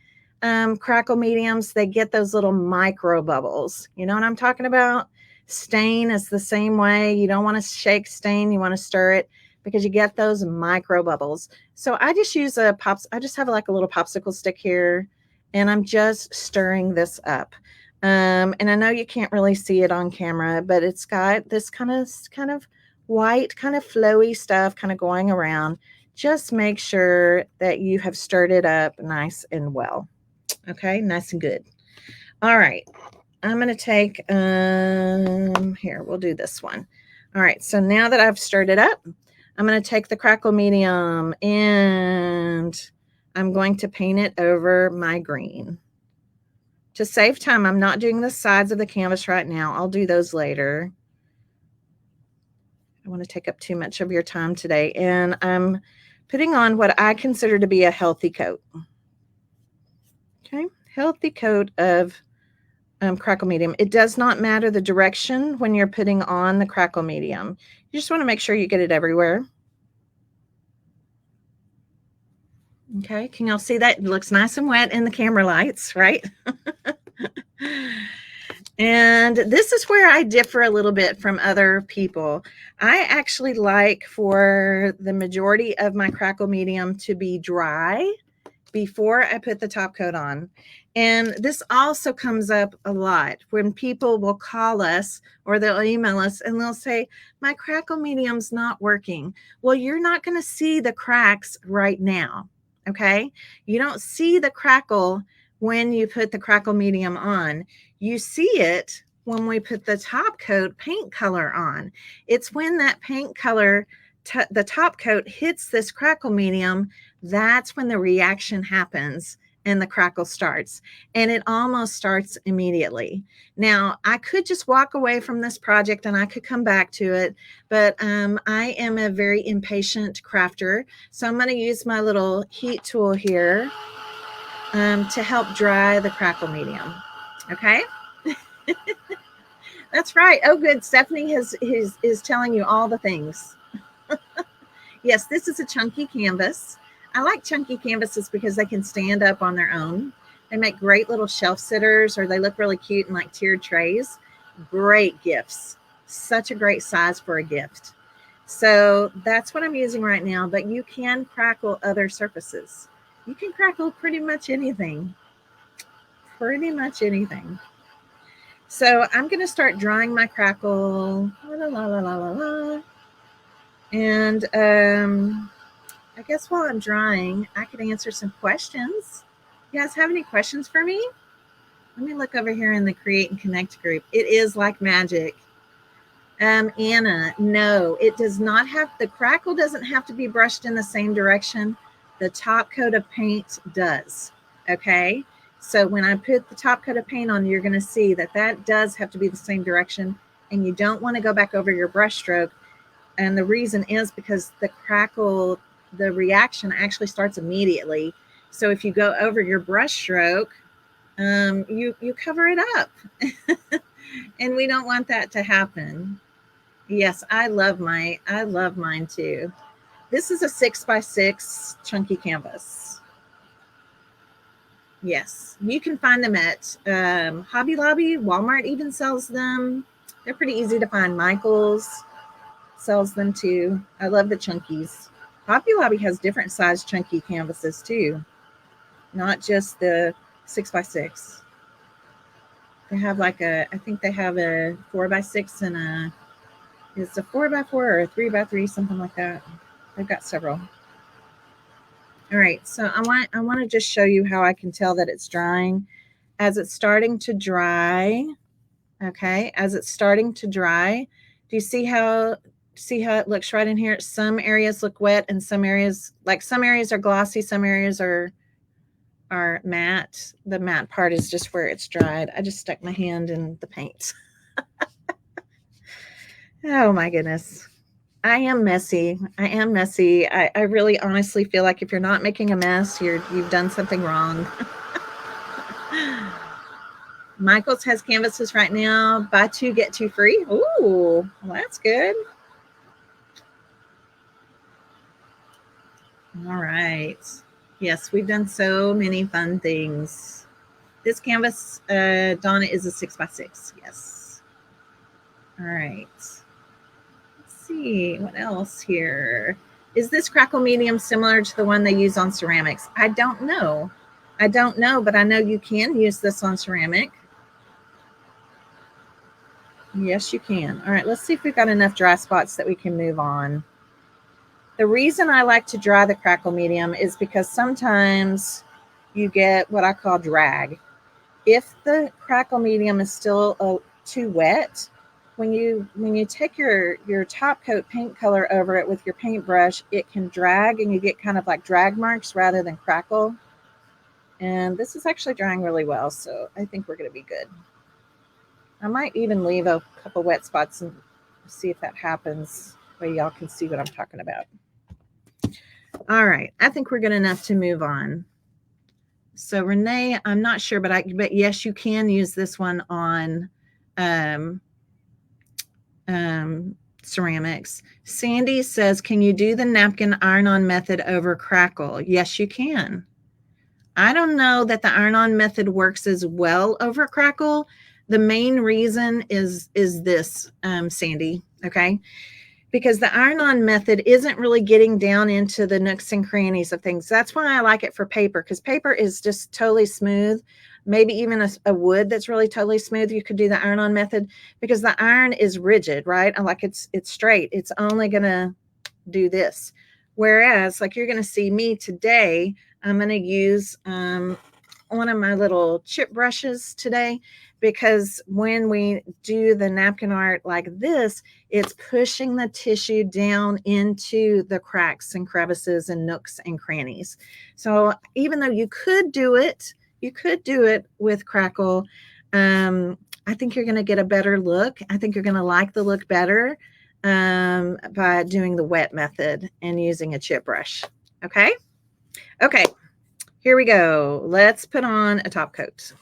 Speaker 1: crackle mediums, they get those little micro bubbles. You know what I'm talking about? Stain is the same way. You don't want to shake stain. You want to stir it because you get those micro bubbles. So I just use I just have like a little popsicle stick here, and I'm just stirring this up. And I know you can't really see it on camera, but it's got this kind of white, kind of flowy stuff kind of going around. Just make sure that you have stirred it up nice and well. Okay, nice and good. All right. I'm going to take, here, we'll do this one. All right, so now that I've stirred it up, I'm going to take the crackle medium and I'm going to paint it over my green. To save time, I'm not doing the sides of the canvas right now. I'll do those later. I don't want to take up too much of your time today. And I'm putting on what I consider to be a healthy coat. Okay, healthy coat of crackle medium. It does not matter the direction when you're putting on the crackle medium. You just want to make sure you get it everywhere. Okay, can y'all see that? It looks nice and wet in the camera lights, right? And this is where I differ a little bit from other people. I actually like for the majority of my crackle medium to be dry before I put the top coat on. And this also comes up a lot when people will call us or they'll email us and they'll say, my crackle medium's not working. Well, you're not going to see the cracks right now. Okay. You don't see the crackle when you put the crackle medium on. You see it when we put the top coat paint color on. It's when that paint color, the top coat hits this crackle medium, that's when the reaction happens and the crackle starts. And it almost starts immediately. Now, I could just walk away from this project and I could come back to it, but I am a very impatient crafter. So I'm going to use my little heat tool here to help dry the crackle medium. Okay. That's right. Oh, good. Stephanie is telling you all the things. Yes, this is a chunky canvas. I like chunky canvases because they can stand up on their own. They make great little shelf sitters, or they look really cute in like tiered trays. Great gifts. Such a great size for a gift. So that's what I'm using right now, but you can crackle other surfaces. You can crackle pretty much anything. Pretty much anything. So I'm going to start drying my crackle. La, la, la, la, la, la. And I guess while I'm drying, I could answer some questions. You guys have any questions for me? Let me look over here in the Create and Connect group. It is like magic. Anna, no, it does not have, the crackle doesn't have to be brushed in the same direction. The top coat of paint does. Okay. So when I put the top coat of paint on, you're going to see that that does have to be the same direction, and you don't want to go back over your brush stroke. And the reason is because the crackle, the reaction actually starts immediately. So if you go over your brush stroke, you cover it up. And we don't want that to happen. Yes, I love mine too. This is a 6x6 chunky canvas. Yes, you can find them at Hobby Lobby. Walmart even sells them. They're pretty easy to find. Michael's sells them too. I love the chunkies. Hobby Lobby has different size chunky canvases too, not just the 6x6. They have like I think they have a 4x6 and it's a 4x4 or a 3x3, something like that. They've got several. All right, so I want to just show you how I can tell that it's drying. As it's starting to dry, okay, as it's starting to dry, do you see how it looks right in here? Some areas look wet and some areas are glossy, some areas are matte. The matte part is just where it's dried. I just stuck my hand in the paint. Oh my goodness. I am messy. I am messy. I really honestly feel like if you're not making a mess, you've done something wrong. Michael's has canvases right now. Buy two, get two free. Ooh, well, that's good. All right. Yes, we've done so many fun things. This canvas, Donna, is a 6x6. Yes. All right. Let's see what else here. Is this crackle medium similar to the one they use on ceramics? I don't know. I don't know, but I know you can use this on ceramic. Yes, you can. All right, let's see if we've got enough dry spots that we can move on. The reason I like to dry the crackle medium is because sometimes you get what I call drag. If the crackle medium is still too wet, when you take your top coat paint color over it with your paintbrush, it can drag and you get kind of like drag marks rather than crackle. And this is actually drying really well, so I think we're going to be good. I might even leave a couple wet spots and see if that happens, so y'all can see what I'm talking about. All right, I think we're good enough to move on. So Renee, I'm not sure, but yes, you can use this one on ceramics. Sandy says, can you do the napkin iron-on method over crackle? Yes, you can. I don't know that the iron-on method works as well over crackle. The main reason is this, Sandy, okay? Because the iron-on method isn't really getting down into the nooks and crannies of things. That's why I like it for paper, because paper is just totally smooth. Maybe even a wood that's really totally smooth. You could do the iron-on method because the iron is rigid, right? Like it's straight. It's only going to do this. Whereas, like you're going to see me today, I'm going to use one of my little chip brushes today, because when we do the napkin art like this, it's pushing the tissue down into the cracks and crevices and nooks and crannies. So even though you could do it with crackle, I think you're going to get a better look. I think you're going to like the look better by doing the wet method and using a chip brush. Okay. Here we go. Let's put on a top coat.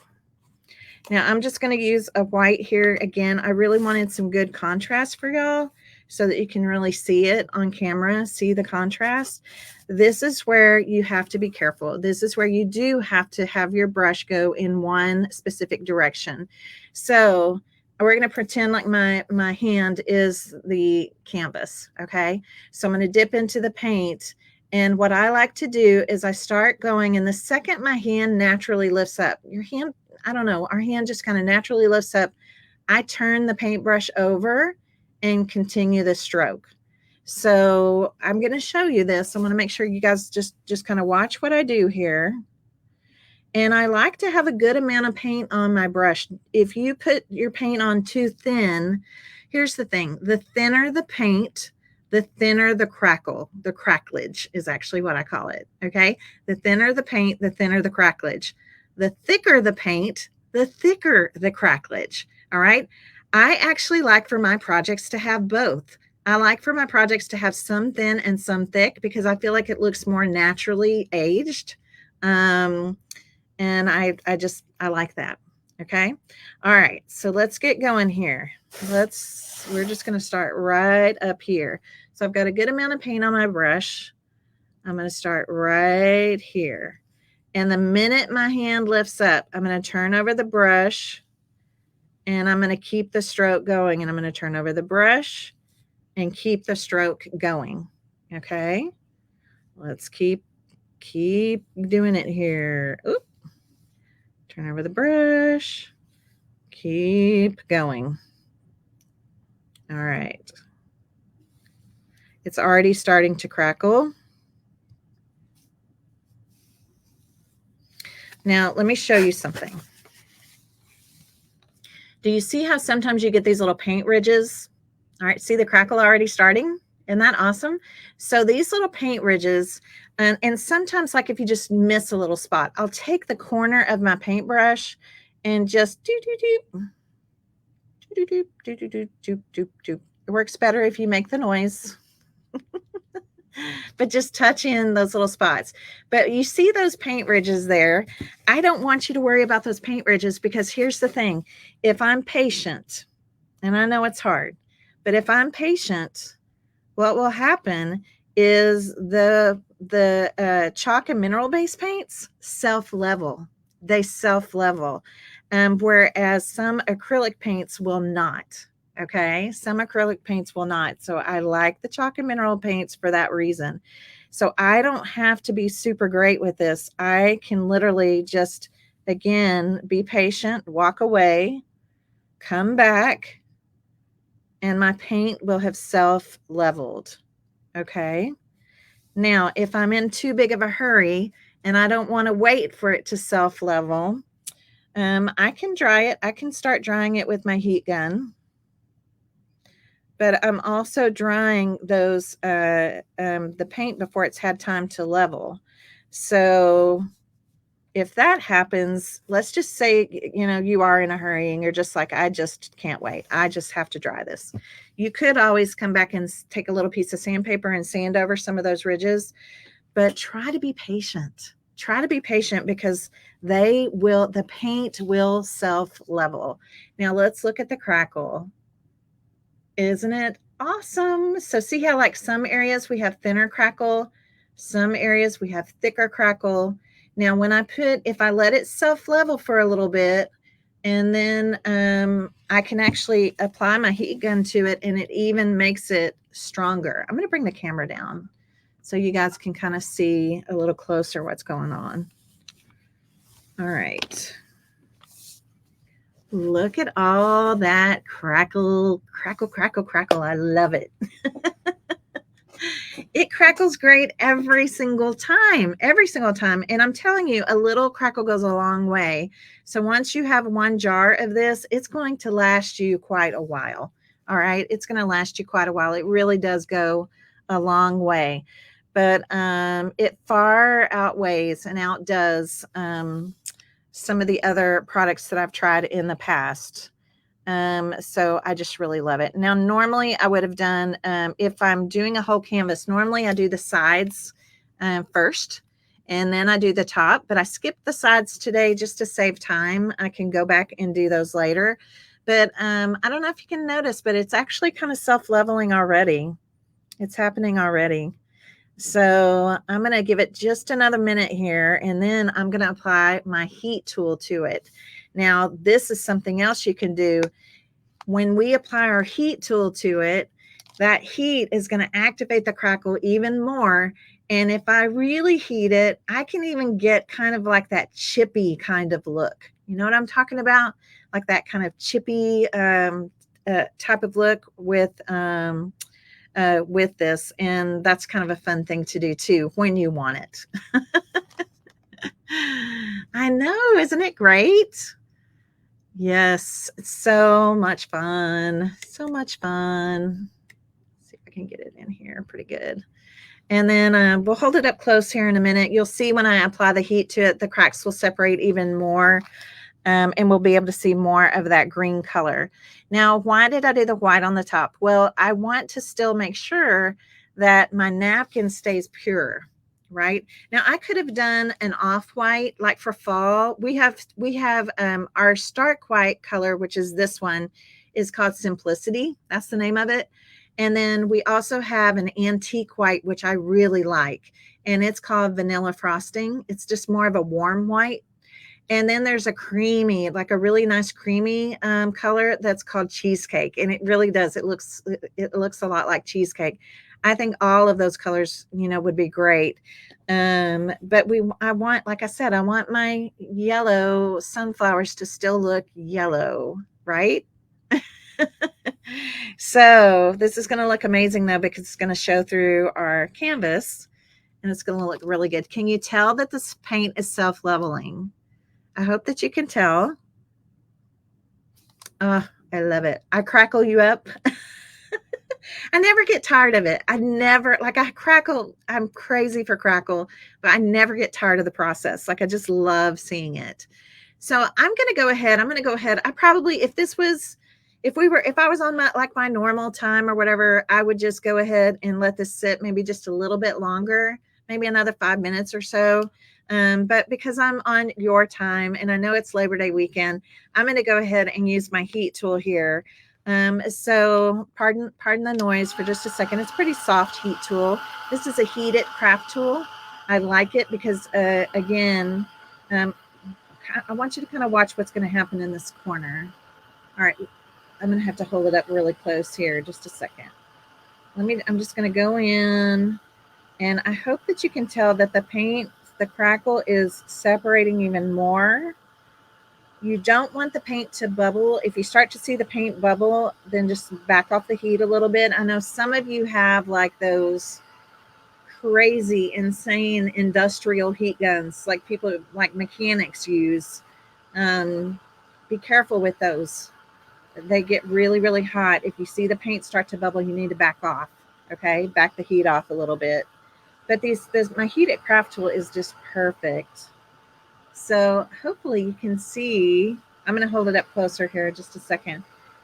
Speaker 1: Now I'm just going to use a white here. Again, I really wanted some good contrast for y'all so that you can really see it on camera, see the contrast. This is where you have to be careful. This is where you do have to have your brush go in one specific direction. So we're going to pretend like my hand is the canvas. Okay. So I'm going to dip into the paint. And what I like to do is I start going, and the second my hand naturally lifts up, your hand, I don't know, our hand just kind of naturally lifts up, I turn the paintbrush over and continue the stroke. So I'm going to show you this. I'm going to make sure you guys just kind of watch what I do here. And I like to have a good amount of paint on my brush. If you put your paint on too thin, here's the thing. The thinner the paint, the thinner the crackle. The cracklage is actually what I call it, okay? The thinner the paint, the thinner the cracklage. The thicker the paint, the thicker the cracklage, all right? I actually like for my projects to have both. I like for my projects to have some thin and some thick because I feel like it looks more naturally aged. And I like that. Okay. All right. So let's get going here. We're just going to start right up here. So I've got a good amount of paint on my brush. I'm going to start right here. And the minute my hand lifts up, I'm going to turn over the brush and I'm going to keep the stroke going. And I'm going to turn over the brush and keep the stroke going. Okay. Let's keep doing it here. Oop. Turn over the brush, keep going. All right. It's already starting to crackle. Now, let me show you something. Do you see how sometimes you get these little paint ridges? All right, see the crackle already starting? Isn't that awesome? So these little paint ridges, and sometimes like if you just miss a little spot, I'll take the corner of my paintbrush and just do. It works better if you make the noise. But just touch in those little spots. But you see those paint ridges there. I don't want you to worry about those paint ridges, because here's the thing. If I'm patient, and I know it's hard, but if I'm patient, what will happen is the chalk and mineral based paints self-level. They self-level, whereas some acrylic paints will not. Okay, some acrylic paints will not. So I like the chalk and mineral paints for that reason. So I don't have to be super great with this. I can literally just, again, be patient, walk away, come back, and my paint will have self-leveled. Okay. Now, if I'm in too big of a hurry and I don't want to wait for it to self-level, I can dry it. I can start drying it with my heat gun. But I'm also drying those the paint before it's had time to level. So if that happens, let's just say, you are in a hurry and you're just like, I just can't wait. I just have to dry this. You could always come back and take a little piece of sandpaper and sand over some of those ridges, but try to be patient. Try to be patient, because the paint will self-level. Now let's look at the crackle. Isn't it awesome? So see how like some areas we have thinner crackle, some areas we have thicker crackle. Now if I let it self-level for a little bit, and then I can actually apply my heat gun to it, and it even makes it stronger. I'm going to bring the camera down so you guys can kind of see a little closer what's going on. All right. Look at all that crackle, crackle, crackle, crackle. I love it. It crackles great every single time. And I'm telling you, a little crackle goes a long way. So once you have one jar of this, it's going to last you quite a while. All right. It's going to last you quite a while. It really does go a long way. But it far outweighs and outdoes some of the other products that I've tried in the past. So I just really love it. Now, normally I would have done, if I'm doing a whole canvas, normally I do the sides first, and then I do the top, but I skipped the sides today just to save time. I can go back and do those later. But I don't know if you can notice, but it's actually kind of self-leveling already. It's happening already. So I'm going to give it just another minute here, and then I'm going to apply my heat tool to it. Now, this is something else you can do. When we apply our heat tool to it, that heat is going to activate the crackle even more. And if I really heat it, I can even get kind of like that chippy kind of look. You know what I'm talking about? Like that kind of chippy type of look with this. And that's kind of a fun thing to do too when you want it. I know, isn't it great? Yes, it's so much fun. So much fun. Let's see if I can get it in here pretty good. And then we'll hold it up close here in a minute. You'll see when I apply the heat to it, the cracks will separate even more. And we'll be able to see more of that green color. Now, why did I do the white on the top? Well, I want to still make sure that my napkin stays pure, right? Now, I could have done an off-white, like for fall. We have our stark white color, which is this one, is called Simplicity. That's the name of it. And then we also have an antique white, which I really like, and it's called Vanilla Frosting. It's just more of a warm white. And then there's a creamy, like a really nice creamy color that's called Cheesecake. And it really does. It looks a lot like cheesecake. I think all of those colors, would be great. But I want, like I said, I want my yellow sunflowers to still look yellow, right? So this is going to look amazing though, because it's going to show through our canvas and it's going to look really good. Can you tell that this paint is self-leveling? I hope that you can tell. Oh, I love it. I crackle you up. I never get tired of it. I crackle. I'm crazy for crackle, but I never get tired of the process. Like I just love seeing it. So I'm going to go ahead. I probably, if this was, if I was on my normal time or whatever, I would just go ahead and let this sit maybe just a little bit longer, maybe another 5 minutes or so. But because I'm on your time and I know it's Labor Day weekend, I'm going to go ahead and use my heat tool here. So pardon the noise for just a second. It's a pretty soft heat tool. This is a heated craft tool. I like it because again, I want you to kind of watch what's going to happen in this corner. All right, I'm going to have to hold it up really close here. Just a second. I'm just going to go in, and I hope that you can tell that the crackle is separating even more. You don't want the paint to bubble. If you start to see the paint bubble, then just back off the heat a little bit. I know some of you have like those crazy, insane industrial heat guns, like people, like mechanics use. Be careful with those. They get really, really hot. If you see the paint start to bubble, you need to back off. Okay, back the heat off a little bit. But my heated craft tool is just perfect. So hopefully you can see. I'm going to hold it up closer here just a second.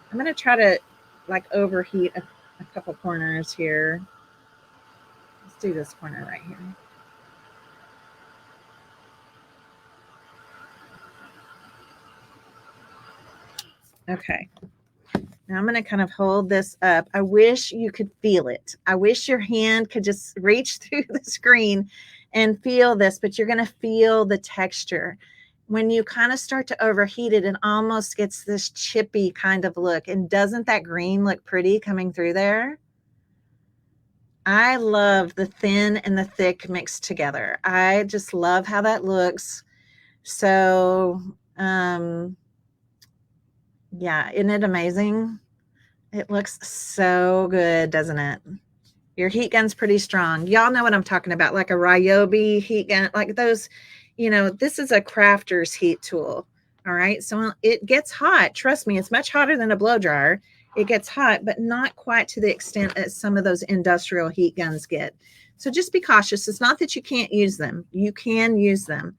Speaker 1: I'm going to try to like overheat a couple corners here. Let's do this corner right here. Okay. Now I'm going to kind of hold this up. I wish you could feel it. I wish your hand could just reach through the screen and feel this, but you're going to feel the texture. When you kind of start to overheat it, it almost gets this chippy kind of look. And doesn't that green look pretty coming through there? I love the thin and the thick mixed together. I just love how that looks. So, yeah, isn't it amazing? It looks so good, doesn't it? Your heat gun's pretty strong. Y'all know what I'm talking about, like a Ryobi heat gun, like those, this is a crafter's heat tool. All right. So it gets hot. Trust me, it's much hotter than a blow dryer. It gets hot, but not quite to the extent that some of those industrial heat guns get. So just be cautious. It's not that you can't use them. You can use them,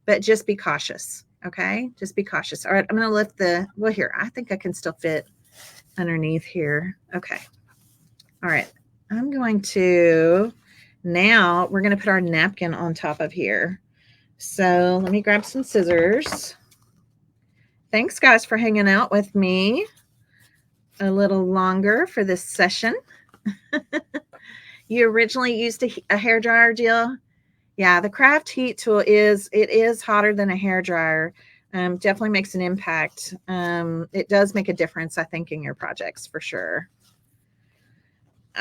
Speaker 1: but just be cautious. Okay. Just be cautious. All right. I'm going to lift here, I think I can still fit underneath here. Okay. All right. I'm going to, now we're going to put our napkin on top of here. So let me grab some scissors. Thanks guys for hanging out with me a little longer for this session. You originally used a hair dryer, Jill? Yeah, the craft heat tool is hotter than a hair dryer. Definitely makes an impact. It does make a difference, I think, in your projects for sure.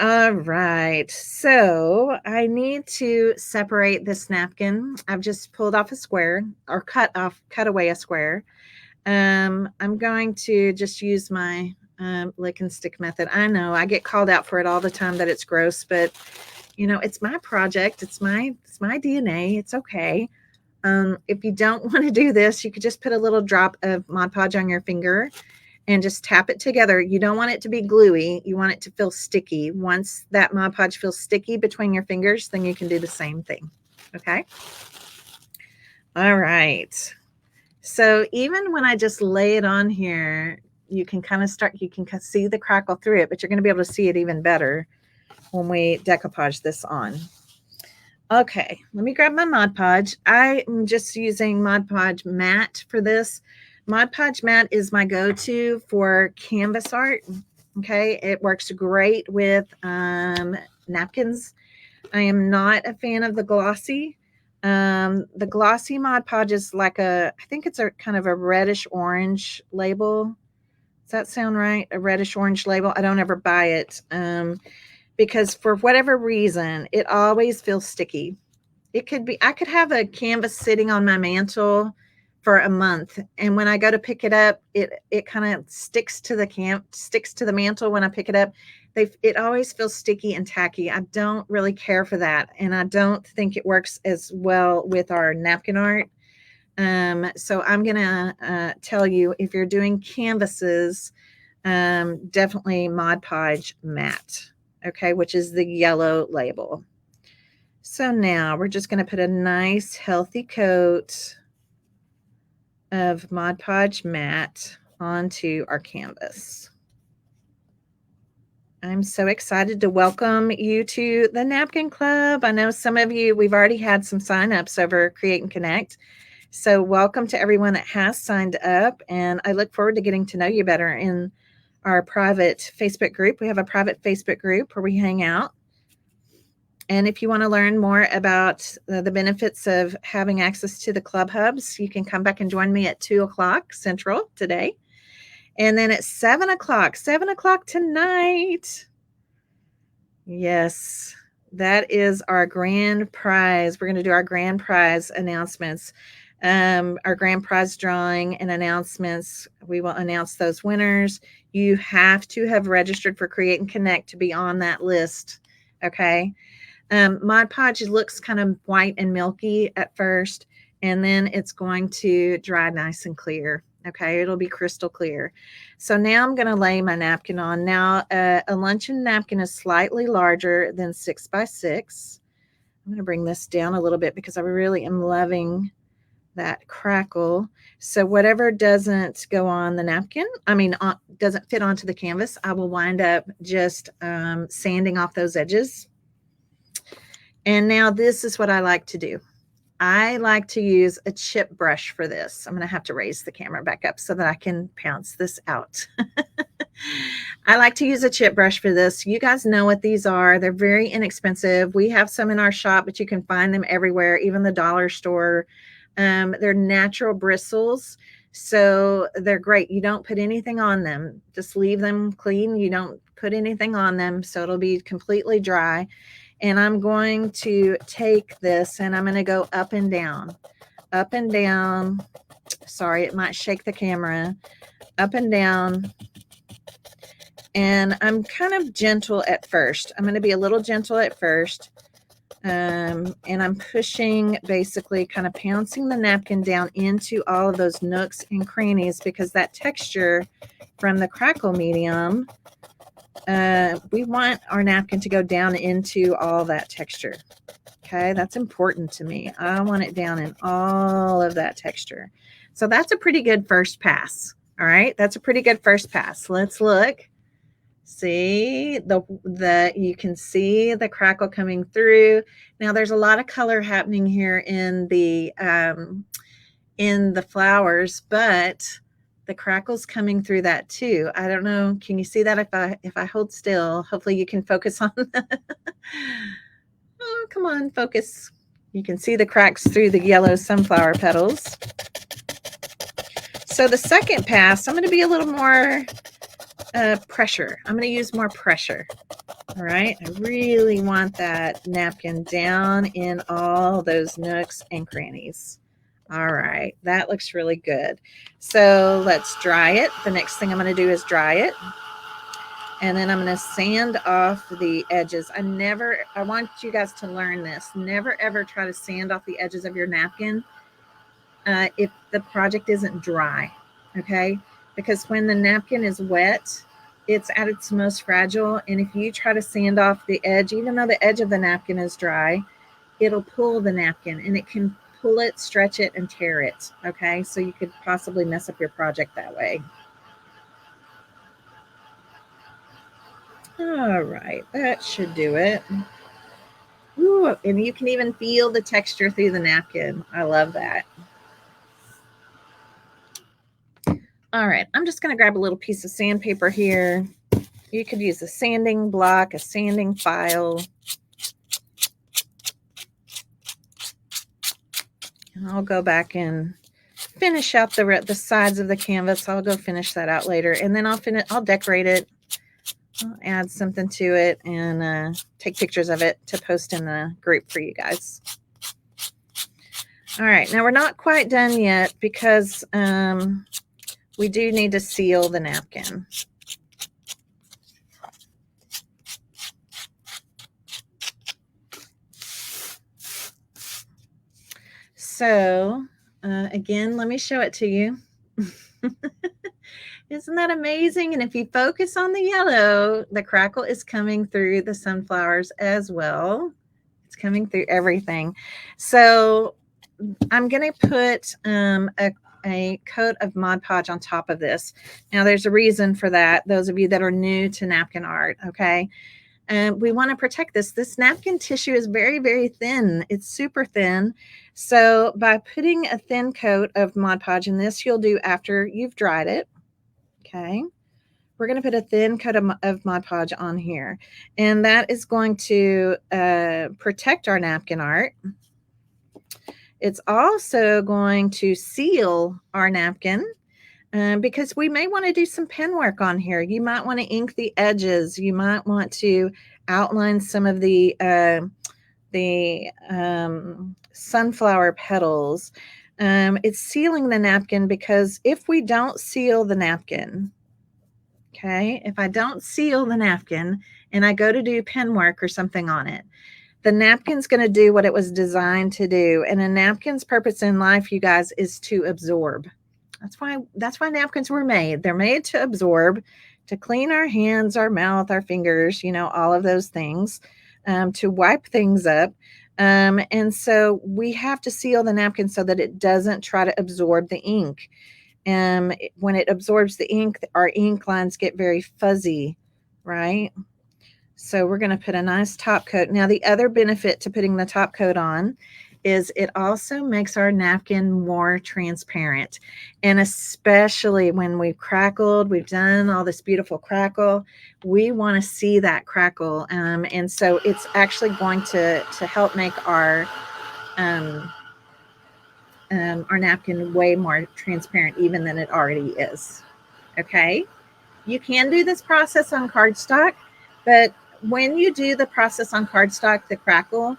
Speaker 1: All right, so I need to separate this napkin. I've just pulled off a square or cut away a square. I'm going to just use my lick and stick method. I know I get called out for it all the time that it's gross, but it's my project. It's my DNA. It's okay. If you don't want to do this, you could just put a little drop of Mod Podge on your finger and just tap it together. You don't want it to be gluey. You want it to feel sticky. Once that Mod Podge feels sticky between your fingers, then you can do the same thing. Okay. All right. So even when I just lay it on here, you can kind of you can see the crackle through it, but you're going to be able to see it even better when we decoupage this on. Okay, let me grab my Mod Podge. I'm just using Mod Podge matte for this. Mod Podge matte is my go-to for canvas art. Okay, it works great with napkins. I am not a fan of the glossy. The glossy Mod Podge is like I think it's a kind of a reddish orange label. Does that sound right? A reddish orange label. I don't ever buy it because for whatever reason, it always feels sticky. It could be, I could have a canvas sitting on my mantle for a month, and when I go to pick it up, it kind of sticks to the mantle when I pick it up. It always feels sticky and tacky. I don't really care for that, and I don't think it works as well with our napkin art. So I'm gonna tell you, if you're doing canvases, definitely Mod Podge matte, okay, which is the yellow label. So now we're just going to put a nice healthy coat of Mod Podge matte onto our canvas. I'm so excited to welcome you to the Napkin Club. I know some of you, we've already had some signups over Create and Connect. So welcome to everyone that has signed up. And I look forward to getting to know you better in our private Facebook group. We have a private Facebook group where we hang out. And if you want to learn more about the benefits of having access to the Club Hubs, you can come back and join me at 2 o'clock Central today. And then at 7 o'clock tonight. Yes, that is our grand prize. We're going to do our grand prize announcements, our grand prize drawing and announcements. We will announce those winners. You have to have registered for Create and Connect to be on that list. Okay. Mod Podge looks kind of white and milky at first, and then it's going to dry nice and clear. Okay, it'll be crystal clear. So now I'm going to lay my napkin on. Now, a luncheon napkin is slightly larger than 6 by 6. I'm going to bring this down a little bit because I really am loving that crackle. So whatever doesn't go on the napkin, doesn't fit onto the canvas, I will wind up just sanding off those edges. And now this is what I like to do. I like to use a chip brush for this. I'm going to have to raise the camera back up so that I can pounce this out. I like to use a chip brush for this. You guys know what these are. They're very inexpensive. We have some in our shop, but you can find them everywhere, even the dollar store. They're natural bristles, so they're great. You don't put anything on them. Just leave them clean. You don't put anything on them, so it'll be completely dry. And I'm going to take this and I'm going to go up and down, up and down. Sorry, it might shake the camera. Up and down. And I'm kind of gentle at first. I'm going to be a little gentle at first. And I'm pushing, basically kind of pouncing the napkin down into all of those nooks and crannies, because that texture from the crackle medium, we want our napkin to go down into all that texture. Okay, that's important to me. I want it down in all of that texture. So that's a pretty good first pass. All right, that's a pretty good first pass. Let's look. See you can see the crackle coming through. Now there's a lot of color happening here in the flowers, but the crackle's coming through that too. I don't know. Can you see that if I hold still? Hopefully you can focus on that. Oh, come on, focus. You can see the cracks through the yellow sunflower petals. So the second pass, I'm going to be a little more pressure. I'm going to use more pressure. All right. I really want that napkin down in all those nooks and crannies. All right. That looks really good. So let's dry it. The next thing I'm going to do is dry it. And then I'm going to sand off the edges. I want you guys to learn this. Never, ever try to sand off the edges of your napkin if the project isn't dry. Okay. Because when the napkin is wet, it's at its most fragile. And if you try to sand off the edge, even though the edge of the napkin is dry, it'll pull the napkin, and it can pull it, stretch it, and tear it. Okay, so you could possibly mess up your project that way. All right, that should do it. Ooh, and you can even feel the texture through the napkin. I love that. All right, I'm just going to grab a little piece of sandpaper here. You could use a sanding block, a sanding file. And I'll go back and finish out the sides of the canvas. I'll go finish that out later, and then I'll decorate it. I'll add something to it and take pictures of it to post in the group for you guys. All right, now we're not quite done yet because we do need to seal the napkin. So again, let me show it to you. Isn't that amazing? And if you focus on the yellow, the crackle is coming through the sunflowers as well. It's coming through everything. So I'm going to put a coat of Mod Podge on top of this. Now there's a reason for that. Those of you that are new to napkin art, okay? And we want to protect this. This napkin tissue is very, very thin. It's super thin. So by putting a thin coat of Mod Podge, and this you'll do after you've dried it, okay? We're going to put a thin coat of Mod Podge on here. And that is going to protect our napkin art. It's also going to seal our napkin because we may want to do some pen work on here. You might want to ink the edges. You might want to outline some of the sunflower petals. It's sealing the napkin because if we don't seal the napkin, okay, if I don't seal the napkin and I go to do pen work or something on it, the napkin's going to do what it was designed to do. And a napkin's purpose in life, you guys, is to absorb. That's why napkins were made. They're made to absorb, to clean our hands, our mouth, our fingers, you know, all of those things, to wipe things up. And so we have to seal the napkin so that it doesn't try to absorb the ink. When it absorbs the ink, our ink lines get very fuzzy, right? So we're going to put a nice top coat. Now, the other benefit to putting the top coat on is it also makes our napkin more transparent. And especially when we've crackled, we've done all this beautiful crackle, we want to see that crackle. And so it's actually going to help make our napkin way more transparent even than it already is. Okay. You can do this process on cardstock, but when you do the process on cardstock, the crackle,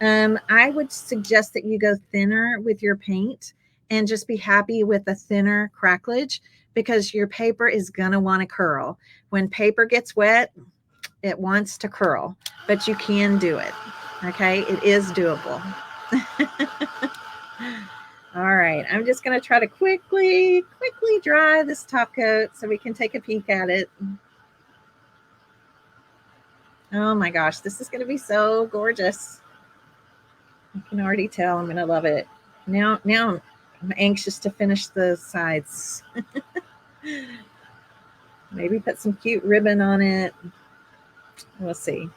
Speaker 1: I would suggest that you go thinner with your paint and just be happy with a thinner cracklage because your paper is going to want to curl. When paper gets wet, it wants to curl, but you can do it. Okay. It is doable. All right. I'm just going to try to quickly dry this top coat so we can take a peek at it. Oh my gosh, this is going to be so gorgeous. I can already tell I'm going to love it. Now I'm anxious to finish the sides. Maybe put some cute ribbon on it. We'll see.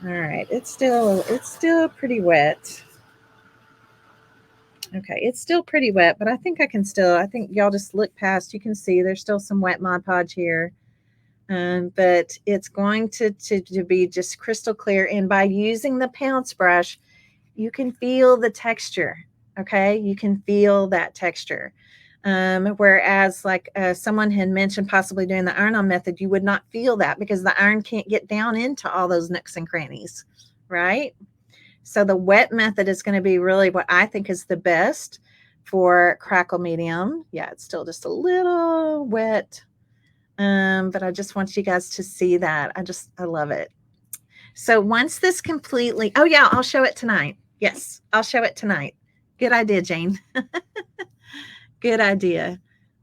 Speaker 1: All right, it's still pretty wet. Okay, it's still pretty wet, but I think I think y'all just look past. You can see there's still some wet Mod Podge here. But it's going to be just crystal clear. And by using the pounce brush, you can feel the texture. Okay, you can feel that texture. Whereas like someone had mentioned possibly doing the iron-on method, you would not feel that because the iron can't get down into all those nooks and crannies, right? So the wet method is going to be really what I think is the best for crackle medium. Yeah, it's still just a little wet. But I just want you guys to see that. I love it. So once this completely, oh yeah, I'll show it tonight. Yes, I'll show it tonight. Good idea, Jane. Good idea.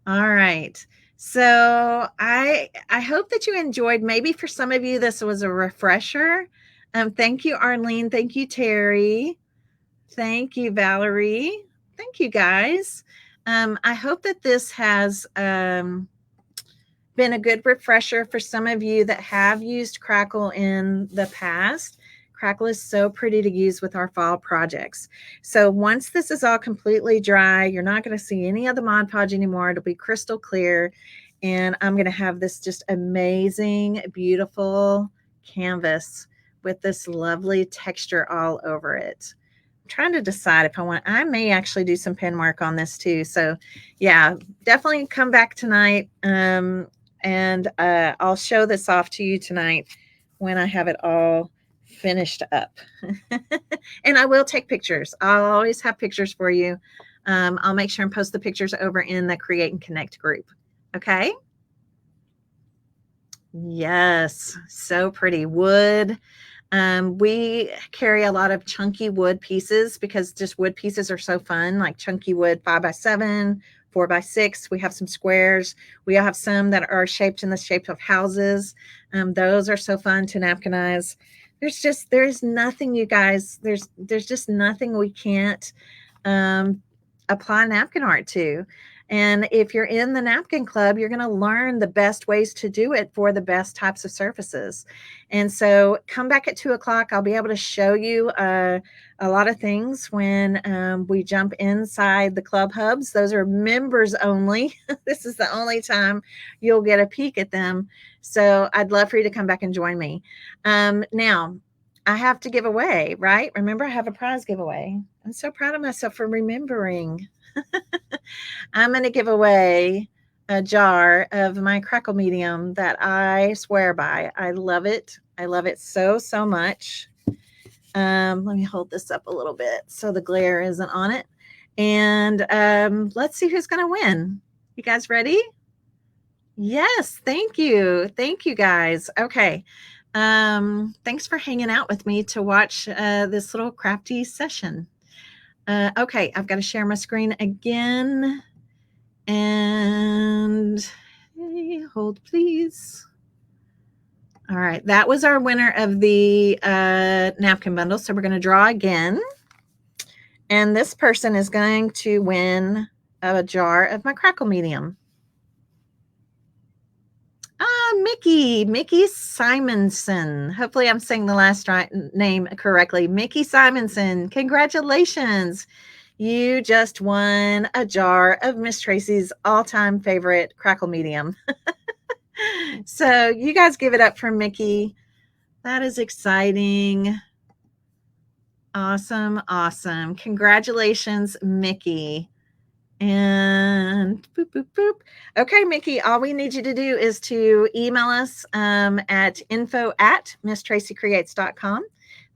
Speaker 1: All right. So I hope that you enjoyed. Maybe for some of you, this was a refresher. Thank you, Arlene. Thank you, Terry. Thank you, Valerie. Thank you, guys. I hope that this has been a good refresher for some of you that have used Crackle in the past. Crackle is so pretty to use with our fall projects. So once this is all completely dry, you're not going to see any of the Mod Podge anymore. It'll be crystal clear. And I'm going to have this just amazing, beautiful canvas with this lovely texture all over it. I'm trying to decide if I may actually do some pen work on this too. So yeah, definitely come back tonight. And I'll show this off to you tonight when I have it all finished up. And I will take pictures. I'll always have pictures for you. I'll make sure and post the pictures over in the Create and Connect group. Okay. Yes. So pretty. Wood. We carry a lot of chunky wood pieces because just wood pieces are so fun, like chunky wood 5x7, 4x6. We have some squares. We have some that are shaped in the shape of houses. Those are so fun to napkinize. There's nothing, you guys, there's just nothing we can't apply napkin art to. And if you're in the napkin club, you're going to learn the best ways to do it for the best types of surfaces. And so come back at 2 o'clock. I'll be able to show you a lot of things when we jump inside the club hubs. Those are members only. This is the only time you'll get a peek at them. So I'd love for you to come back and join me. Now, I have to give away, right? Remember, I have a prize giveaway. I'm so proud of myself for remembering. I'm going to give away a jar of my crackle medium that I swear by. I love it. I love it so, so much. Let me hold this up a little bit so the glare isn't on it. And let's see who's going to win. You guys ready? Yes. Thank you. Thank you, guys. Okay. Thanks for hanging out with me to watch this little crafty session. Okay, I've got to share my screen again. And hold, please. All right, that was our winner of the napkin bundle. So we're going to draw again. And this person is going to win a jar of my crackle medium. Mickey Simonson. Hopefully I'm saying the last name correctly. Mickey Simonson, congratulations. You just won a jar of Miss Tracy's all-time favorite crackle medium. So you guys give it up for Mickey. That is exciting. Awesome, awesome. Congratulations, Mickey. And boop, boop, boop. Okay, Mickey, all we need you to do is to email us at info@misstracycreates.com.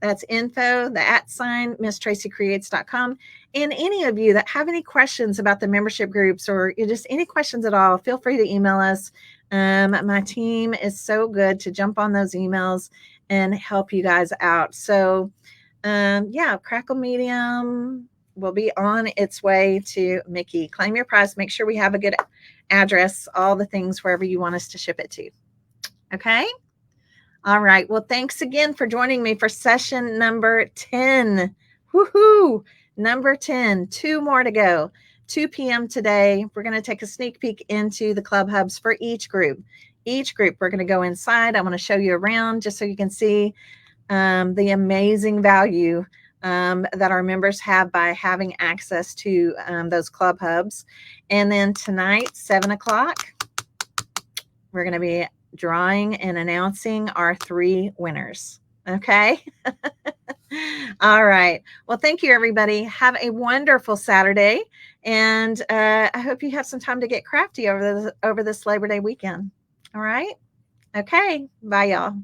Speaker 1: That's info, the @ misstracycreates.com. And any of you that have any questions about the membership groups or just any questions at all, feel free to email us. My team is so good to jump on those emails and help you guys out. So yeah, crackle medium will be on its way to Mickey. Claim your prize. Make sure we have a good address, all the things wherever you want us to ship it to. Okay. All right. Well, thanks again for joining me for session number 10. Woohoo! Number 10. 2 more to go. 2 p.m. today. We're going to take a sneak peek into the club hubs for each group. Each group, we're going to go inside. I want to show you around just so you can see the amazing value that our members have by having access to those club hubs. And then tonight, 7 o'clock, we're going to be drawing and announcing our 3 winners. Okay. All right. Well, thank you, everybody. Have a wonderful Saturday. And I hope you have some time to get crafty over this Labor Day weekend. All right. Okay. Bye, y'all.